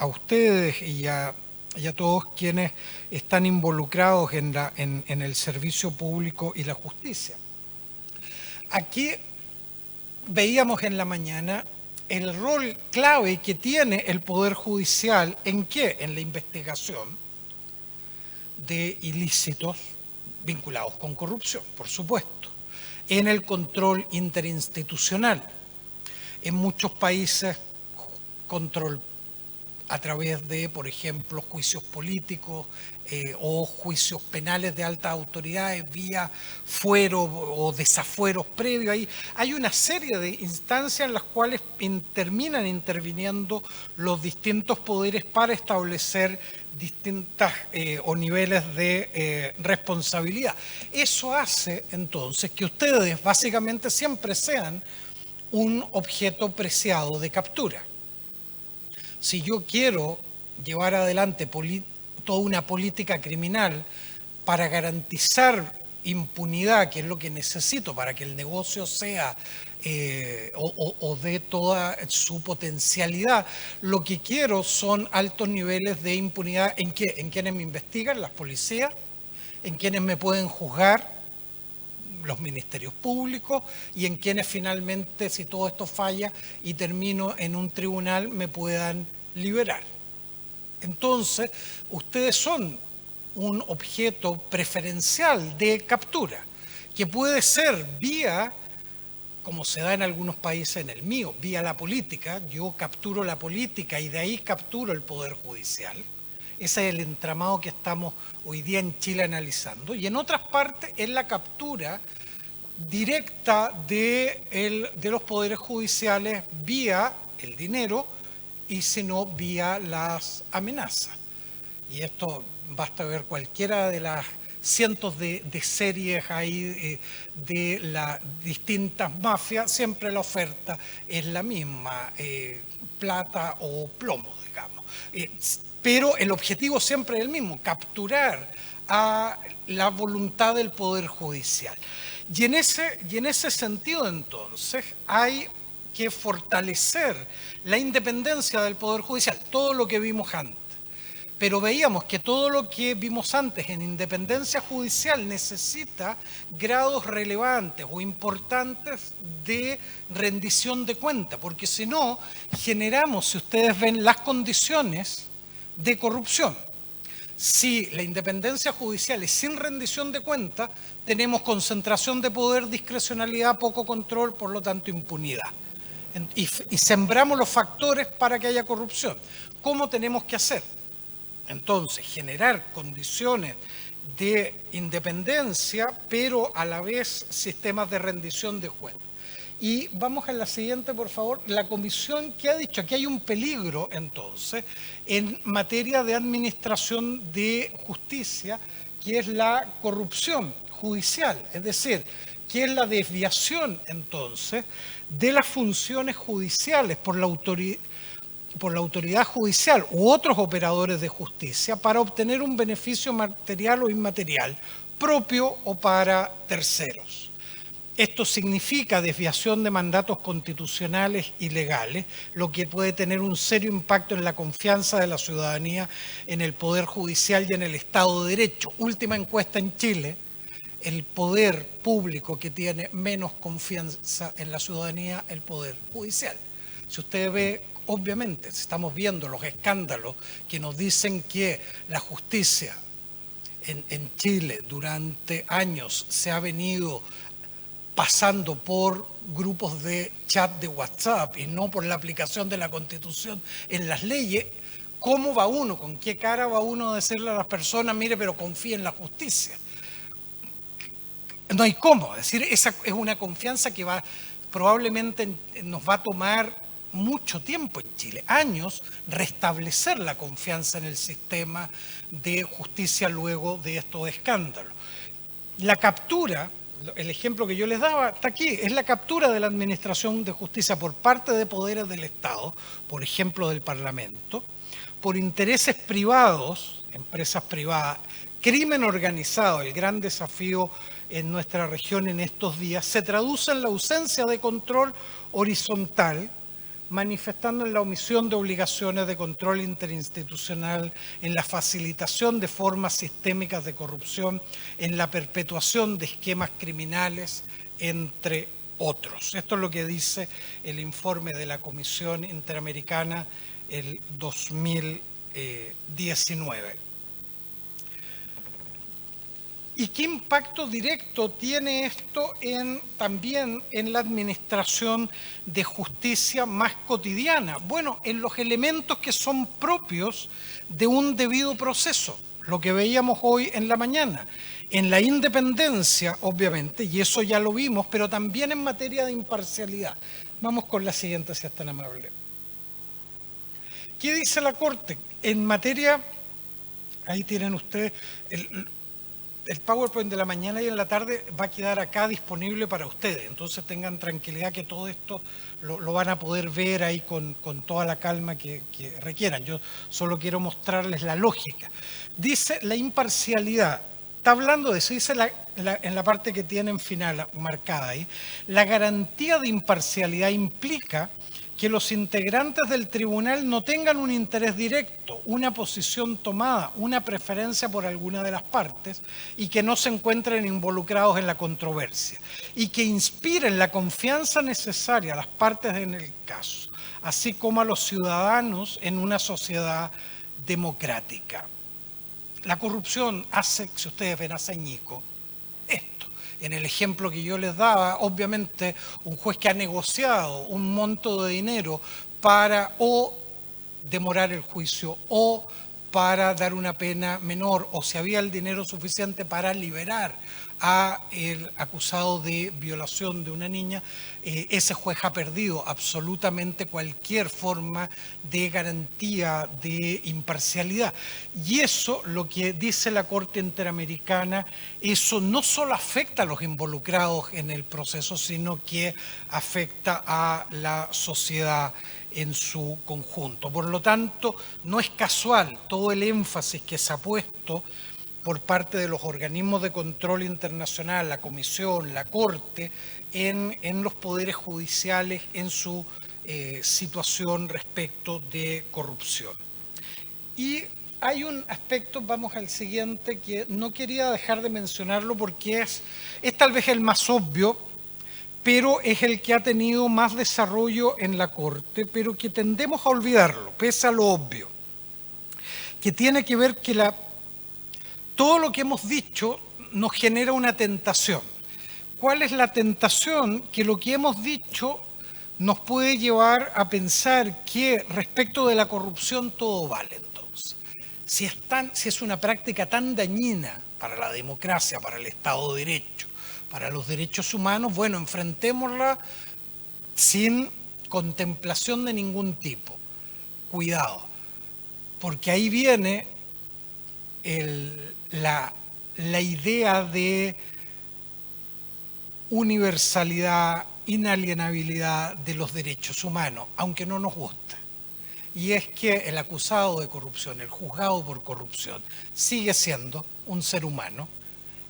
ustedes y a todos quienes están involucrados en el servicio público y la justicia. Aquí veíamos en la mañana el rol clave que tiene el Poder Judicial, ¿en qué? En la investigación de ilícitos vinculados con corrupción, por supuesto, en el control interinstitucional. En muchos países, control a través de, por ejemplo, juicios políticos o juicios penales de altas autoridades vía fuero o desafueros previos. Hay una serie de instancias en las cuales terminan interviniendo los distintos poderes para establecer distintas o niveles de responsabilidad. Eso hace entonces que ustedes básicamente siempre sean un objeto preciado de captura. Si yo quiero llevar adelante toda una política criminal para garantizar impunidad, que es lo que necesito para que el negocio sea o dé toda su potencialidad, lo que quiero son altos niveles de impunidad. ¿En qué? En quienes me investigan, las policías, en quienes me pueden juzgar, los ministerios públicos, y en quienes finalmente, si todo esto falla y termino en un tribunal, me puedan liberar. Entonces, ustedes son un objeto preferencial de captura. que puede ser vía, como se da en algunos países, en el mío, vía la política. Yo capturo la política y de ahí capturo el Poder Judicial. Ese es el entramado que estamos hoy día en Chile analizando. Y en otras partes es la captura directa de los poderes judiciales vía el dinero y si no vía las amenazas. Y esto basta ver cualquiera de las cientos de series ahí de las distintas mafias, siempre la oferta es la misma, plata o plomo, digamos. Pero el objetivo siempre es el mismo, capturar a la voluntad del Poder Judicial. Y en ese sentido, entonces, hay que fortalecer la independencia del Poder Judicial, todo lo que vimos antes. Pero veíamos que todo lo que vimos antes en independencia judicial necesita grados relevantes o importantes de rendición de cuenta, porque si no, generamos, si ustedes ven, las condiciones de corrupción. Si la independencia judicial es sin rendición de cuenta, tenemos concentración de poder, discrecionalidad, poco control, por lo tanto impunidad. Y sembramos los factores para que haya corrupción. ¿Cómo tenemos que hacer? Entonces, generar condiciones de independencia, pero a la vez sistemas de rendición de cuentas. Y vamos a la siguiente, por favor. La comisión que ha dicho que hay un peligro, entonces, en materia de administración de justicia, que es la corrupción judicial, es decir, que es la desviación, entonces, de las funciones judiciales por la autoridad judicial u otros operadores de justicia para obtener un beneficio material o inmaterial propio o para terceros. Esto significa desviación de mandatos constitucionales y legales, lo que puede tener un serio impacto en la confianza de la ciudadanía en el Poder Judicial y en el Estado de Derecho. Última encuesta en Chile, el poder público que tiene menos confianza en la ciudadanía, el Poder Judicial. Si usted ve, obviamente, estamos viendo los escándalos que nos dicen que la justicia en Chile durante años se ha venido pasando por grupos de chat de WhatsApp y no por la aplicación de la Constitución en las leyes. ¿Cómo va uno? ¿Con qué cara va uno a decirle a las personas, mire, pero confíe en la justicia? No hay cómo. Es decir, esa es una confianza que probablemente nos va a tomar mucho tiempo en Chile, años, restablecer la confianza en el sistema de justicia luego de estos escándalos. La captura, el ejemplo que yo les daba está aquí, es la captura de la administración de justicia por parte de poderes del Estado, por ejemplo del Parlamento, por intereses privados, empresas privadas, crimen organizado. El gran desafío en nuestra región en estos días se traduce en la ausencia de control horizontal, manifestando en la omisión de obligaciones de control interinstitucional, en la facilitación de formas sistémicas de corrupción, en la perpetuación de esquemas criminales, entre otros. Esto es lo que dice el informe de la Comisión Interamericana el 2019. ¿Y qué impacto directo tiene esto también en la administración de justicia más cotidiana? Bueno, en los elementos que son propios de un debido proceso, lo que veíamos hoy en la mañana, en la independencia, obviamente, y eso ya lo vimos, pero también en materia de imparcialidad. Vamos con la siguiente, si es tan amable. ¿Qué dice la Corte? En materia, ahí tienen ustedes, el PowerPoint de la mañana y en la tarde va a quedar acá disponible para ustedes. Entonces tengan tranquilidad que todo esto lo van a poder ver ahí con toda la calma que requieran. Yo solo quiero mostrarles la lógica. Dice la imparcialidad. Está hablando de eso, dice en la parte que tienen final marcada ahí. La garantía de imparcialidad implica que los integrantes del tribunal no tengan un interés directo, una posición tomada, una preferencia por alguna de las partes y que no se encuentren involucrados en la controversia y que inspiren la confianza necesaria a las partes en el caso, así como a los ciudadanos en una sociedad democrática. La corrupción hace, si ustedes ven, hace añico esto. En el ejemplo que yo les daba, obviamente un juez que ha negociado un monto de dinero para o demorar el juicio o para dar una pena menor, o si había el dinero suficiente para liberar a el acusado de violación de una niña, ese juez ha perdido absolutamente cualquier forma de garantía de imparcialidad. Y eso, lo que dice la Corte Interamericana, eso no solo afecta a los involucrados en el proceso, sino que afecta a la sociedad en su conjunto. Por lo tanto, no es casual todo el énfasis que se ha puesto por parte de los organismos de control internacional, la Comisión, la Corte, en los poderes judiciales, en su situación respecto de corrupción. Y hay un aspecto, vamos al siguiente, que no quería dejar de mencionarlo porque es tal vez el más obvio, pero es el que ha tenido más desarrollo en la Corte, pero que tendemos a olvidarlo, pese a lo obvio, que tiene que ver que todo lo que hemos dicho nos genera una tentación. ¿Cuál es la tentación? Que lo que hemos dicho nos puede llevar a pensar que respecto de la corrupción todo vale entonces. Si es una práctica tan dañina para la democracia, para el Estado de Derecho, para los derechos humanos, bueno, enfrentémosla sin contemplación de ningún tipo. Cuidado, porque ahí viene la idea de universalidad, inalienabilidad de los derechos humanos, aunque no nos guste. Y es que el acusado de corrupción, el juzgado por corrupción, sigue siendo un ser humano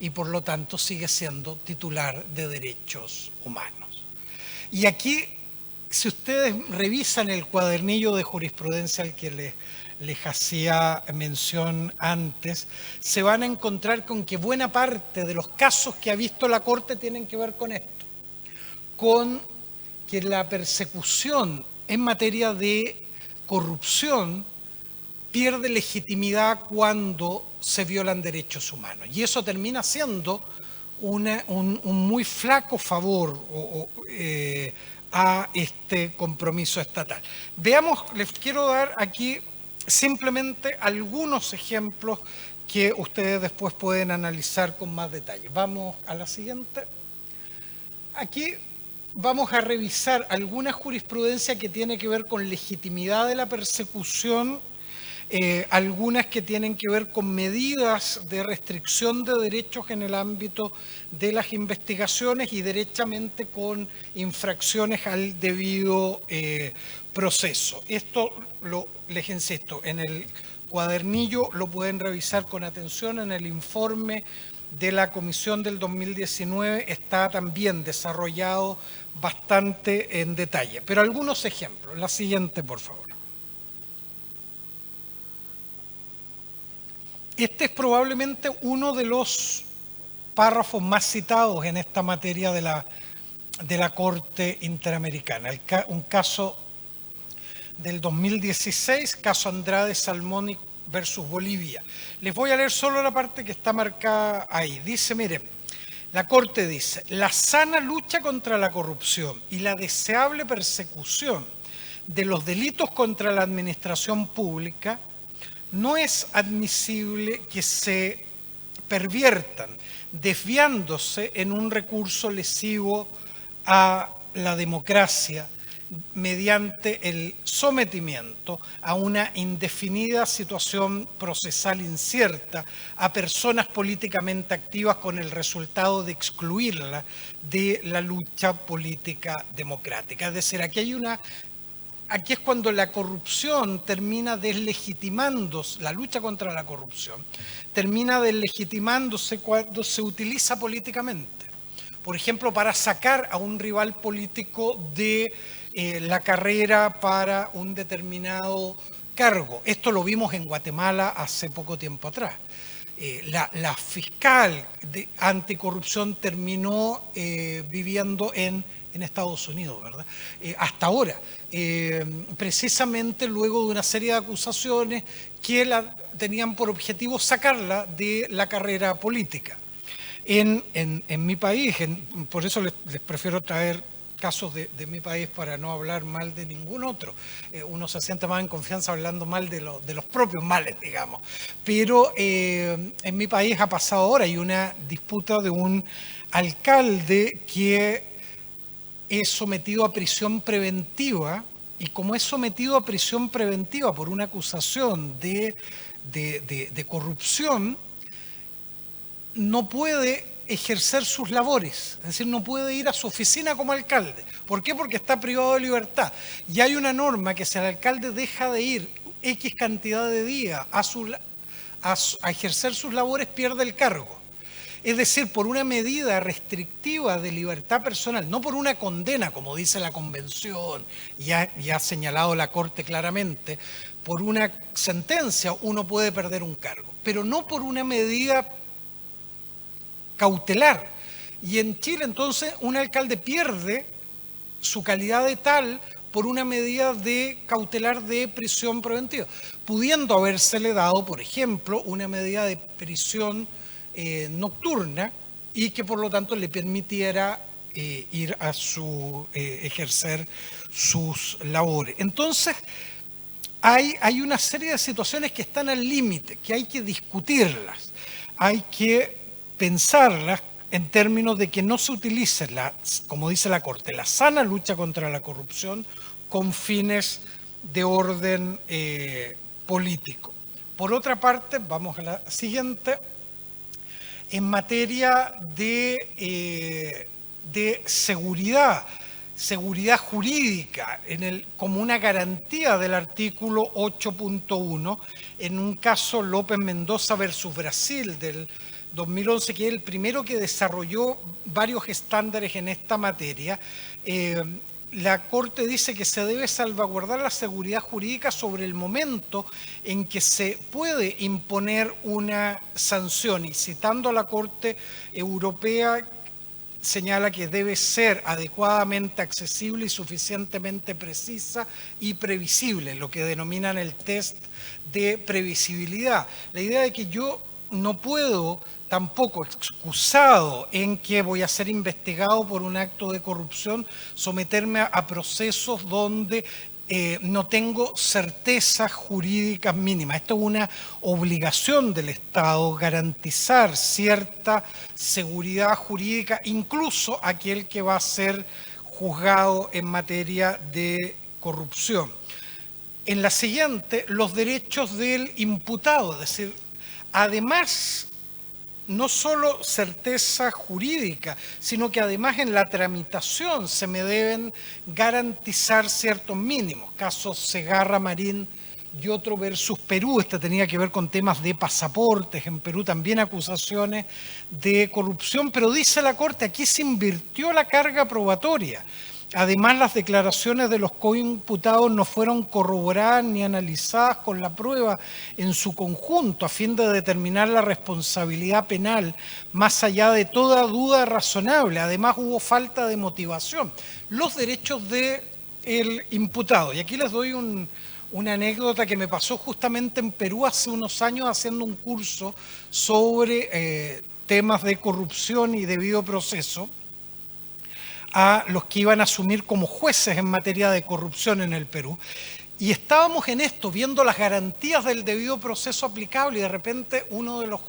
y por lo tanto sigue siendo titular de derechos humanos. Y aquí, si ustedes revisan el cuadernillo de jurisprudencia al que les hacía mención antes, se van a encontrar con que buena parte de los casos que ha visto la Corte tienen que ver con esto, con que la persecución en materia de corrupción pierde legitimidad cuando se violan derechos humanos. Y eso termina siendo un muy flaco favor a este compromiso estatal. Veamos, les quiero dar aquí simplemente algunos ejemplos que ustedes después pueden analizar con más detalle. Vamos a la siguiente. Aquí vamos a revisar alguna jurisprudencia que tiene que ver con legitimidad de la persecución, algunas que tienen que ver con medidas de restricción de derechos en el ámbito de las investigaciones y derechamente con infracciones al debido proceso. Esto, les insisto, en el cuadernillo lo pueden revisar con atención. En el informe de la Comisión del 2019 está también desarrollado bastante en detalle. Pero algunos ejemplos. La siguiente, por favor. Este es probablemente uno de los párrafos más citados en esta materia de la Corte Interamericana. Un caso del 2016, caso Andrade Salmón versus Bolivia. Les voy a leer solo la parte que está marcada ahí. Dice, miren, la Corte dice, la sana lucha contra la corrupción y la deseable persecución de los delitos contra la administración pública no es admisible que se perviertan, desviándose en un recurso lesivo a la democracia mediante el sometimiento a una indefinida situación procesal incierta a personas políticamente activas con el resultado de excluirla de la lucha política democrática. Es decir, aquí es cuando la corrupción termina deslegitimándose, la lucha contra la corrupción termina deslegitimándose cuando se utiliza políticamente. Por ejemplo, para sacar a un rival político de la carrera para un determinado cargo. Esto lo vimos en Guatemala hace poco tiempo atrás. La fiscal anticorrupción terminó viviendo en Estados Unidos, ¿verdad? Hasta ahora, precisamente luego de una serie de acusaciones que tenían por objetivo sacarla de la carrera política. En mi país, por eso les prefiero traer casos de mi país para no hablar mal de ningún otro. Uno se siente más en confianza hablando mal de los propios males, digamos. Pero en mi país ha pasado ahora, hay una disputa de un alcalde que es sometido a prisión preventiva, y como es sometido a prisión preventiva por una acusación de corrupción, no puede ejercer sus labores, es decir, no puede ir a su oficina como alcalde. ¿Por qué? Porque está privado de libertad. Y hay una norma que si el alcalde deja de ir X cantidad de días a ejercer sus labores, pierde el cargo. Es decir, por una medida restrictiva de libertad personal, no por una condena, como dice la Convención, y ha señalado la Corte claramente, por una sentencia uno puede perder un cargo, pero no por una medida cautelar. Y en Chile entonces un alcalde pierde su calidad de tal por una medida de cautelar de prisión preventiva, pudiendo habérsele dado, por ejemplo, una medida de prisión nocturna y que por lo tanto le permitiera ir a ejercer sus labores. Entonces, hay una serie de situaciones que están al límite, que hay que discutirlas, hay que pensarlas en términos de que no se utilice, como dice la Corte, la sana lucha contra la corrupción con fines de orden político. Por otra parte, vamos a la siguiente. En materia de seguridad jurídica, como una garantía del artículo 8.1, en un caso López Mendoza versus Brasil del 2011, que es el primero que desarrolló varios estándares en esta materia, la Corte dice que se debe salvaguardar la seguridad jurídica sobre el momento en que se puede imponer una sanción. Y citando a la Corte Europea, señala que debe ser adecuadamente accesible y suficientemente precisa y previsible, lo que denominan el test de previsibilidad. La idea de que yo no puedo, tampoco excusado en que voy a ser investigado por un acto de corrupción, someterme a procesos donde no tengo certezas jurídicas mínimas. Esto es una obligación del Estado, garantizar cierta seguridad jurídica, incluso aquel que va a ser juzgado en materia de corrupción. En la siguiente, los derechos del imputado, es decir, además, no solo certeza jurídica, sino que además en la tramitación se me deben garantizar ciertos mínimos. Casos Segarra, Marín y otro versus Perú. Este tenía que ver con temas de pasaportes. En Perú también acusaciones de corrupción, pero dice la Corte, aquí se invirtió la carga probatoria. Además, las declaraciones de los coimputados no fueron corroboradas ni analizadas con la prueba en su conjunto a fin de determinar la responsabilidad penal más allá de toda duda razonable. Además, hubo falta de motivación. Los derechos del imputado. Y aquí les doy una anécdota que me pasó justamente en Perú hace unos años haciendo un curso sobre temas de corrupción y debido proceso a los que iban a asumir como jueces en materia de corrupción en el Perú. Y estábamos en esto, viendo las garantías del debido proceso aplicable, y de repente uno de los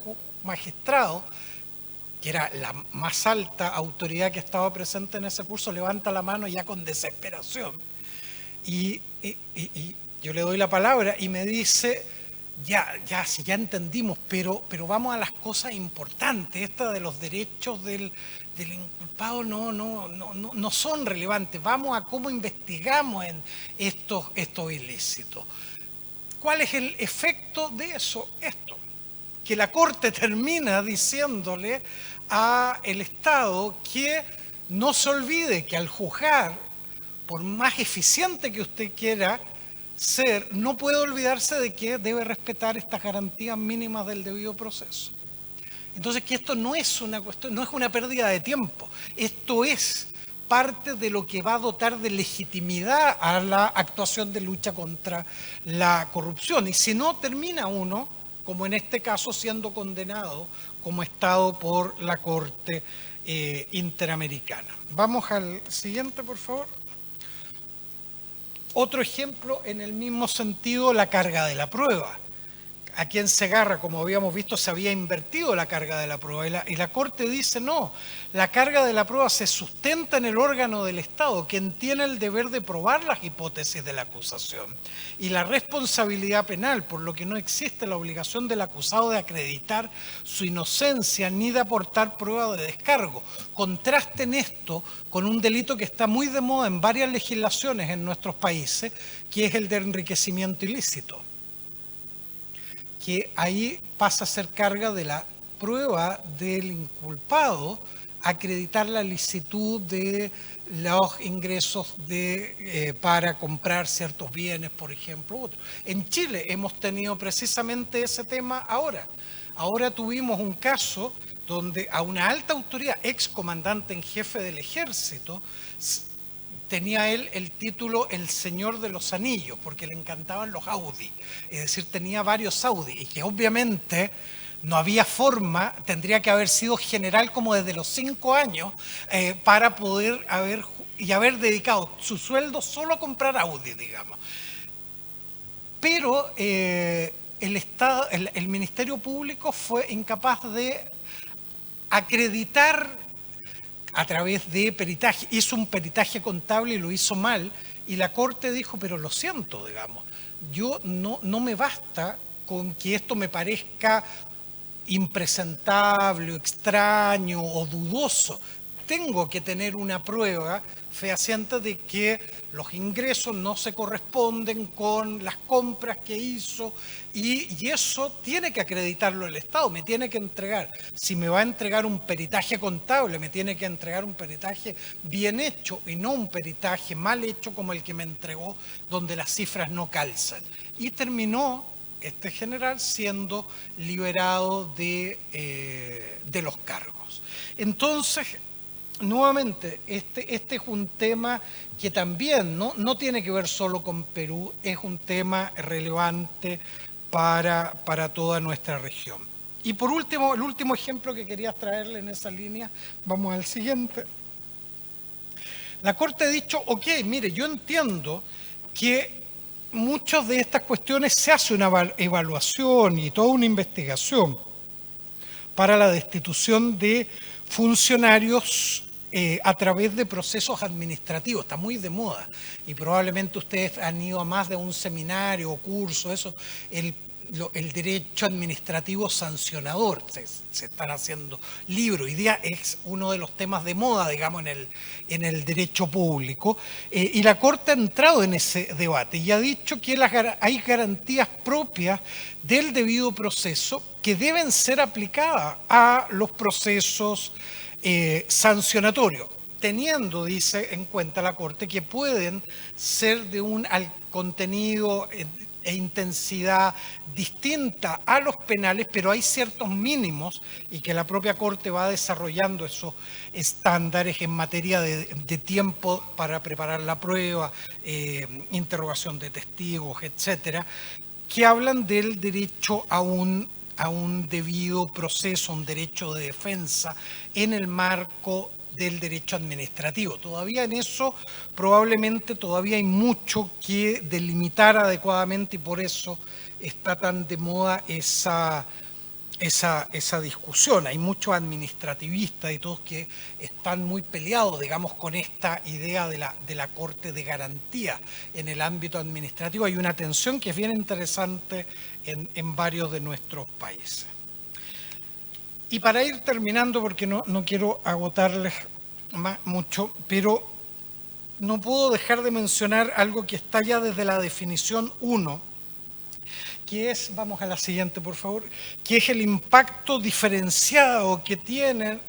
magistrados, que era la más alta autoridad que estaba presente en ese curso, levanta la mano ya con desesperación. Y yo le doy la palabra y me dice, sí, ya entendimos, pero vamos a las cosas importantes. Esta de los derechos del inculpado no son relevantes. Vamos a cómo investigamos en estos ilícitos. ¿Cuál es el efecto de eso? Esto, que la Corte termina diciéndole al Estado que no se olvide que al juzgar, por más eficiente que usted quiera ser, no puede olvidarse de que debe respetar estas garantías mínimas del debido proceso. Entonces, que esto no es una cuestión, no es una pérdida de tiempo, esto es parte de lo que va a dotar de legitimidad a la actuación de lucha contra la corrupción. Y si no, termina uno como en este caso siendo condenado como Estado por la Corte Interamericana. Vamos al siguiente, por favor. Otro ejemplo en el mismo sentido, la carga de la prueba. Aquí en Segarra, como habíamos visto, se había invertido la carga de la prueba y la Corte dice no, la carga de la prueba se sustenta en el órgano del Estado, quien tiene el deber de probar las hipótesis de la acusación y la responsabilidad penal, por lo que no existe la obligación del acusado de acreditar su inocencia ni de aportar prueba de descargo. Contrasten esto con un delito que está muy de moda en varias legislaciones en nuestros países, que es el de enriquecimiento ilícito, que ahí pasa a ser carga de la prueba del inculpado acreditar la licitud de los ingresos para comprar ciertos bienes, por ejemplo. En Chile hemos tenido precisamente ese tema ahora. Ahora tuvimos un caso donde a una alta autoridad, ex comandante en jefe del ejército, tenía él el título El Señor de los Anillos, porque le encantaban los Audi, es decir, tenía varios Audi, y que obviamente no había forma, tendría que haber sido general como desde los 5 años, para poder haber dedicado su sueldo solo a comprar Audi, digamos. Pero el Ministerio Público fue incapaz de acreditar a través de peritaje, hizo un peritaje contable y lo hizo mal, y la Corte dijo, pero lo siento, digamos, yo no me basta con que esto me parezca impresentable, o extraño o dudoso, tengo que tener una prueba fehaciente de que los ingresos no se corresponden con las compras que hizo y eso tiene que acreditarlo el Estado, me tiene que entregar. Si me va a entregar un peritaje contable, me tiene que entregar un peritaje bien hecho y no un peritaje mal hecho como el que me entregó, donde las cifras no calzan. Y terminó este general siendo liberado de los cargos. Entonces, nuevamente, este es un tema que también no tiene que ver solo con Perú, es un tema relevante para toda nuestra región. Y por último, el último ejemplo que quería traerle en esa línea, vamos al siguiente. La Corte ha dicho, ok, mire, yo entiendo que muchas de estas cuestiones se hace una evaluación y toda una investigación para la destitución de funcionarios a través de procesos administrativos, está muy de moda y probablemente ustedes han ido a más de un seminario o curso, eso, el derecho administrativo sancionador, se están haciendo libros, hoy día es uno de los temas de moda, digamos, en el derecho público, y la Corte ha entrado en ese debate y ha dicho que hay garantías propias del debido proceso que deben ser aplicadas a los procesos sancionatorios, teniendo, dice, en cuenta la Corte, que pueden ser de un contenido e intensidad distinta a los penales, pero hay ciertos mínimos y que la propia Corte va desarrollando esos estándares en materia de tiempo para preparar la prueba, interrogación de testigos, etcétera, que hablan del derecho a un debido proceso, un derecho de defensa en el marco del derecho administrativo. Todavía en eso probablemente todavía hay mucho que delimitar adecuadamente y por eso está tan de moda esa discusión. Hay muchos administrativistas y todos que están muy peleados, digamos, con esta idea de la Corte de garantía en el ámbito administrativo. Hay una tensión que es bien interesante en varios de nuestros países. Y para ir terminando, porque no quiero agotarles mucho, pero no puedo dejar de mencionar algo que está ya desde la definición 1, que es, vamos a la siguiente por favor, que es el impacto diferenciado que tiene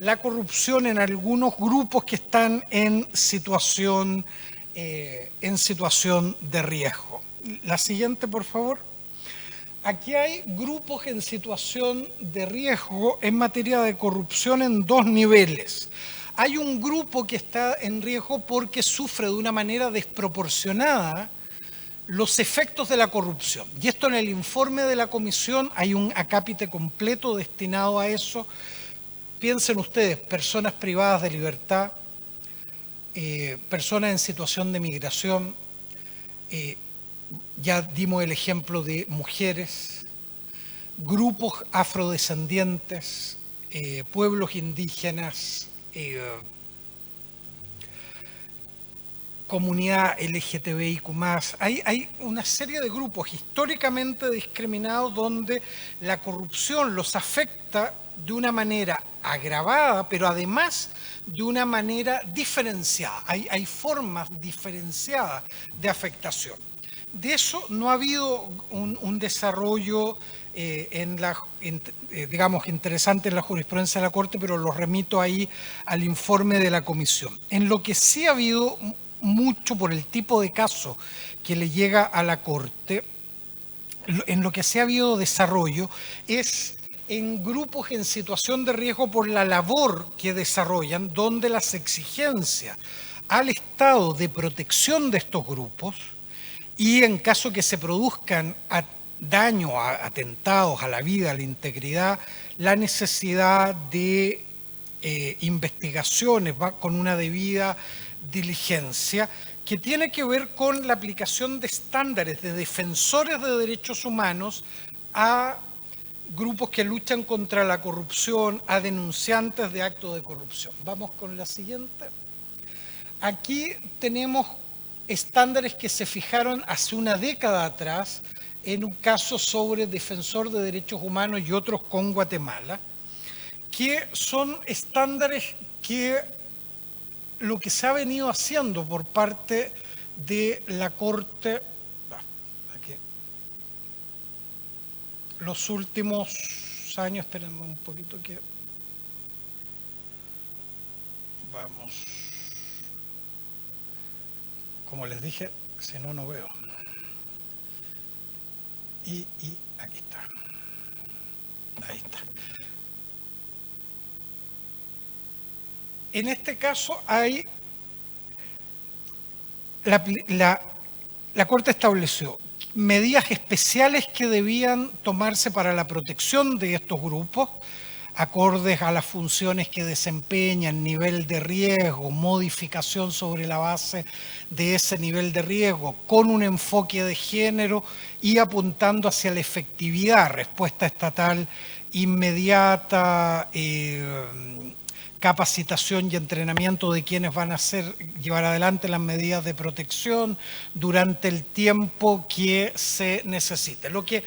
la corrupción en algunos grupos que están en situación de riesgo. La siguiente por favor. Aquí hay grupos en situación de riesgo en materia de corrupción en 2 niveles. Hay un grupo que está en riesgo porque sufre de una manera desproporcionada los efectos de la corrupción. Y esto en el informe de la comisión hay un acápite completo destinado a eso. Piensen ustedes, personas privadas de libertad, personas en situación de migración, ya dimos el ejemplo de mujeres, grupos afrodescendientes, pueblos indígenas, comunidad LGTBIQ+. Hay una serie de grupos históricamente discriminados donde la corrupción los afecta de una manera agravada, pero además de una manera diferenciada. Hay formas diferenciadas de afectación. De eso no ha habido un desarrollo digamos, interesante en la jurisprudencia de la Corte, pero lo remito ahí al informe de la comisión. En lo que sí ha habido mucho por el tipo de caso que le llega a la Corte, en lo que sí ha habido desarrollo es en grupos en situación de riesgo por la labor que desarrollan, donde las exigencias al estado de protección de estos grupos y en caso que se produzcan daños, atentados a la vida, a la integridad, la necesidad de investigaciones con una debida diligencia, que tiene que ver con la aplicación de estándares de defensores de derechos humanos a grupos que luchan contra la corrupción, a denunciantes de actos de corrupción. Vamos con la siguiente. Aquí tenemos estándares que se fijaron hace una década atrás en un caso sobre defensor de derechos humanos y otros con Guatemala, que son estándares que lo que se ha venido haciendo por parte de la Corte aquí, los últimos años, espérenme un poquito que vamos, como les dije, si no, no veo. Y aquí está. Ahí está. En este caso hay la Corte estableció medidas especiales que debían tomarse para la protección de estos grupos, acordes a las funciones que desempeñan, nivel de riesgo, modificación sobre la base de ese nivel de riesgo, con un enfoque de género y apuntando hacia la efectividad, respuesta estatal inmediata, capacitación y entrenamiento de quienes van a llevar adelante las medidas de protección durante el tiempo que se necesite. Lo que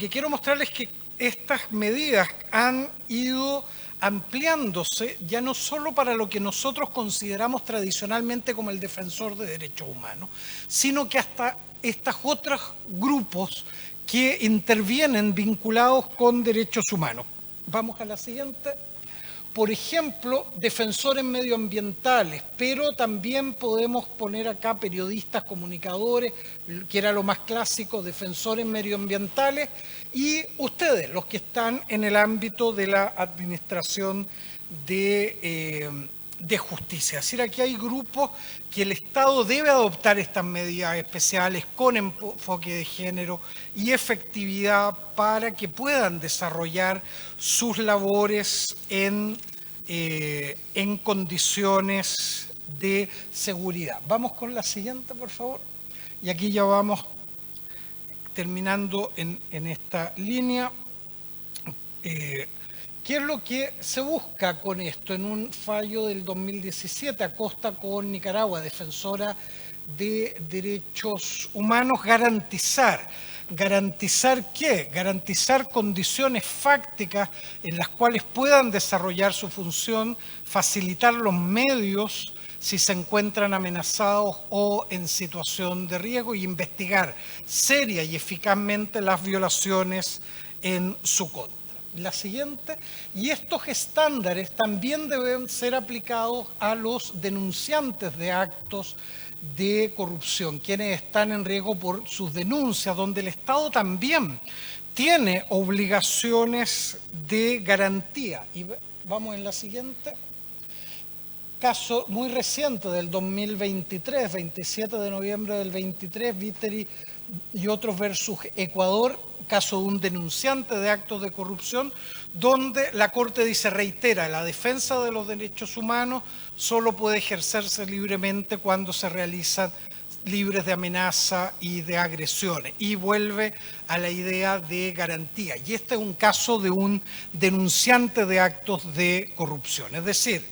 quiero mostrarles es que estas medidas han ido ampliándose ya no solo para lo que nosotros consideramos tradicionalmente como el defensor de derechos humanos, sino que hasta estos otros grupos que intervienen vinculados con derechos humanos. Vamos a la siguiente. Por ejemplo, defensores medioambientales, pero también podemos poner acá periodistas, comunicadores, que era lo más clásico, defensores medioambientales, y ustedes, los que están en el ámbito de la administración de justicia. Es decir, aquí hay grupos que el Estado debe adoptar estas medidas especiales con enfoque de género y efectividad para que puedan desarrollar sus labores en condiciones de seguridad. Vamos con la siguiente, por favor. Y aquí ya vamos terminando en esta línea. ¿Qué es lo que se busca con esto? En un fallo del 2017, Acosta con Nicaragua, defensora de derechos humanos, garantizar ¿qué? Garantizar condiciones fácticas en las cuales puedan desarrollar su función, facilitar los medios si se encuentran amenazados o en situación de riesgo y investigar seria y eficazmente las violaciones en su contra. La siguiente, y estos estándares también deben ser aplicados a los denunciantes de actos de corrupción, quienes están en riesgo por sus denuncias, donde el Estado también tiene obligaciones de garantía. Y vamos en la siguiente. caso muy reciente del 2023, 27 de noviembre del 23, Viteri y otros versus Ecuador, caso de un denunciante de actos de corrupción, donde la Corte dice, reitera, la defensa de los derechos humanos solo puede ejercerse libremente cuando se realizan libres de amenaza y de agresiones, y vuelve a la idea de garantía. Y este es un caso de un denunciante de actos de corrupción. Es decir,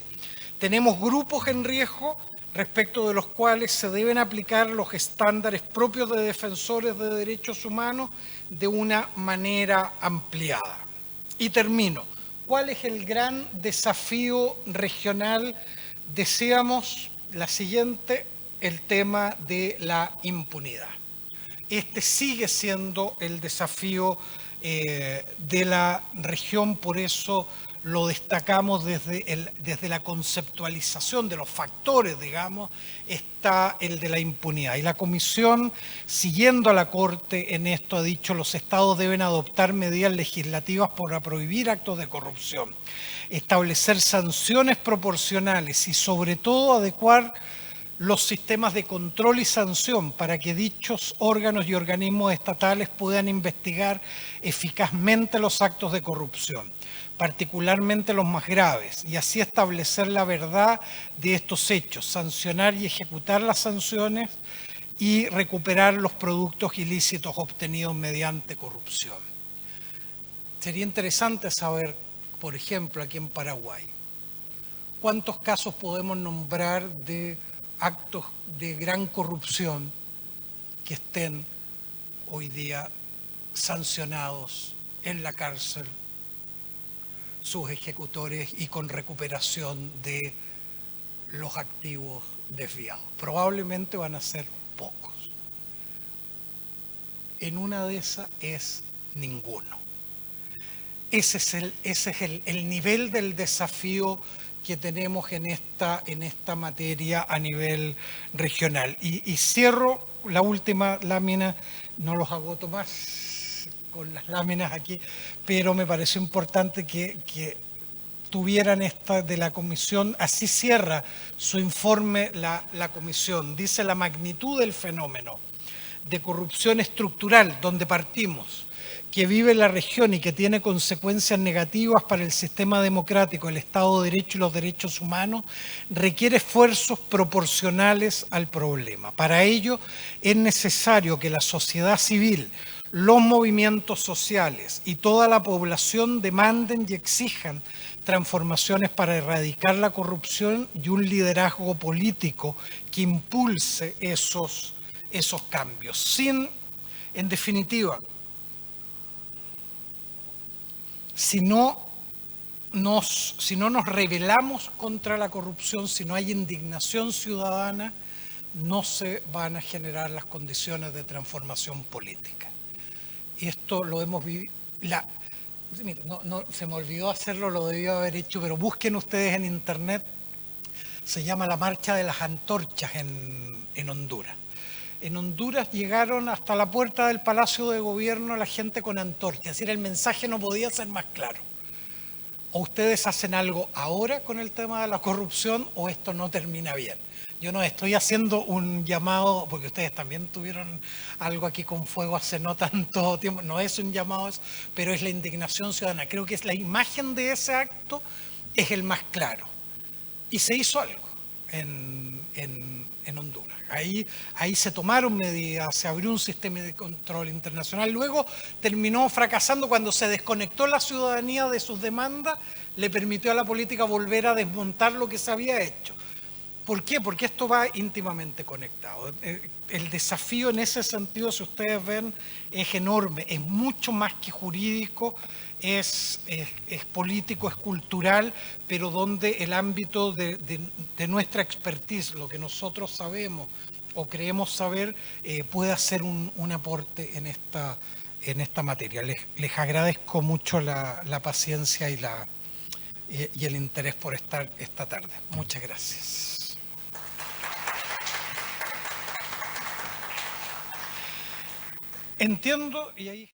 tenemos grupos en riesgo respecto de los cuales se deben aplicar los estándares propios de defensores de derechos humanos de una manera ampliada. Y termino. ¿Cuál es el gran desafío regional? Decíamos la siguiente, el tema de la impunidad. Este sigue siendo el desafío de la región, por eso lo destacamos desde la conceptualización de los factores, digamos, está el de la impunidad. Y la Comisión, siguiendo a la Corte en esto, ha dicho los estados deben adoptar medidas legislativas para prohibir actos de corrupción, establecer sanciones proporcionales y sobre todo adecuar los sistemas de control y sanción para que dichos órganos y organismos estatales puedan investigar eficazmente los actos de corrupción, particularmente los más graves, y así establecer la verdad de estos hechos, sancionar y ejecutar las sanciones y recuperar los productos ilícitos obtenidos mediante corrupción. Sería interesante saber, por ejemplo, aquí en Paraguay, ¿cuántos casos podemos nombrar de actos de gran corrupción que estén hoy día sancionados en la cárcel, sus ejecutores y con recuperación de los activos desviados? Probablemente van a ser pocos. En una de esas es ninguno. Ese es el nivel del desafío que tenemos en esta materia a nivel regional. Y cierro la última lámina, no los agoto más con las láminas aquí, pero me pareció importante que tuvieran esta de la comisión. Así cierra su informe la comisión. Dice la magnitud del fenómeno de corrupción estructural donde partimos, que vive la región y que tiene consecuencias negativas para el sistema democrático, el Estado de Derecho y los derechos humanos, requiere esfuerzos proporcionales al problema. Para ello es necesario que la sociedad civil, los movimientos sociales y toda la población demanden y exijan transformaciones para erradicar la corrupción y un liderazgo político que impulse esos cambios. En definitiva, si no nos rebelamos contra la corrupción, si no hay indignación ciudadana, no se van a generar las condiciones de transformación política. Y esto lo hemos vivido. Se me olvidó hacerlo, lo debía haber hecho, pero busquen ustedes en internet, se llama la Marcha de las Antorchas en Honduras. En Honduras llegaron hasta la puerta del Palacio de Gobierno la gente con antorchas, es decir, el mensaje no podía ser más claro. O ustedes hacen algo ahora con el tema de la corrupción o esto no termina bien. Yo no estoy haciendo un llamado, porque ustedes también tuvieron algo aquí con fuego hace no tanto tiempo, no es un llamado, pero es la indignación ciudadana. Creo que es la imagen de ese acto es el más claro. Y se hizo algo en Honduras. Ahí se tomaron medidas, se abrió un sistema de control internacional. Luego terminó fracasando cuando se desconectó la ciudadanía de sus demandas, le permitió a la política volver a desmontar lo que se había hecho. ¿Por qué? Porque esto va íntimamente conectado. El desafío en ese sentido, si ustedes ven, es enorme, es mucho más que jurídico, es político, es cultural, pero donde el ámbito de nuestra expertise, lo que nosotros sabemos o creemos saber, puede hacer un aporte en esta materia. Les agradezco mucho la paciencia y el interés por estar esta tarde. Muchas gracias. Entiendo, y ahí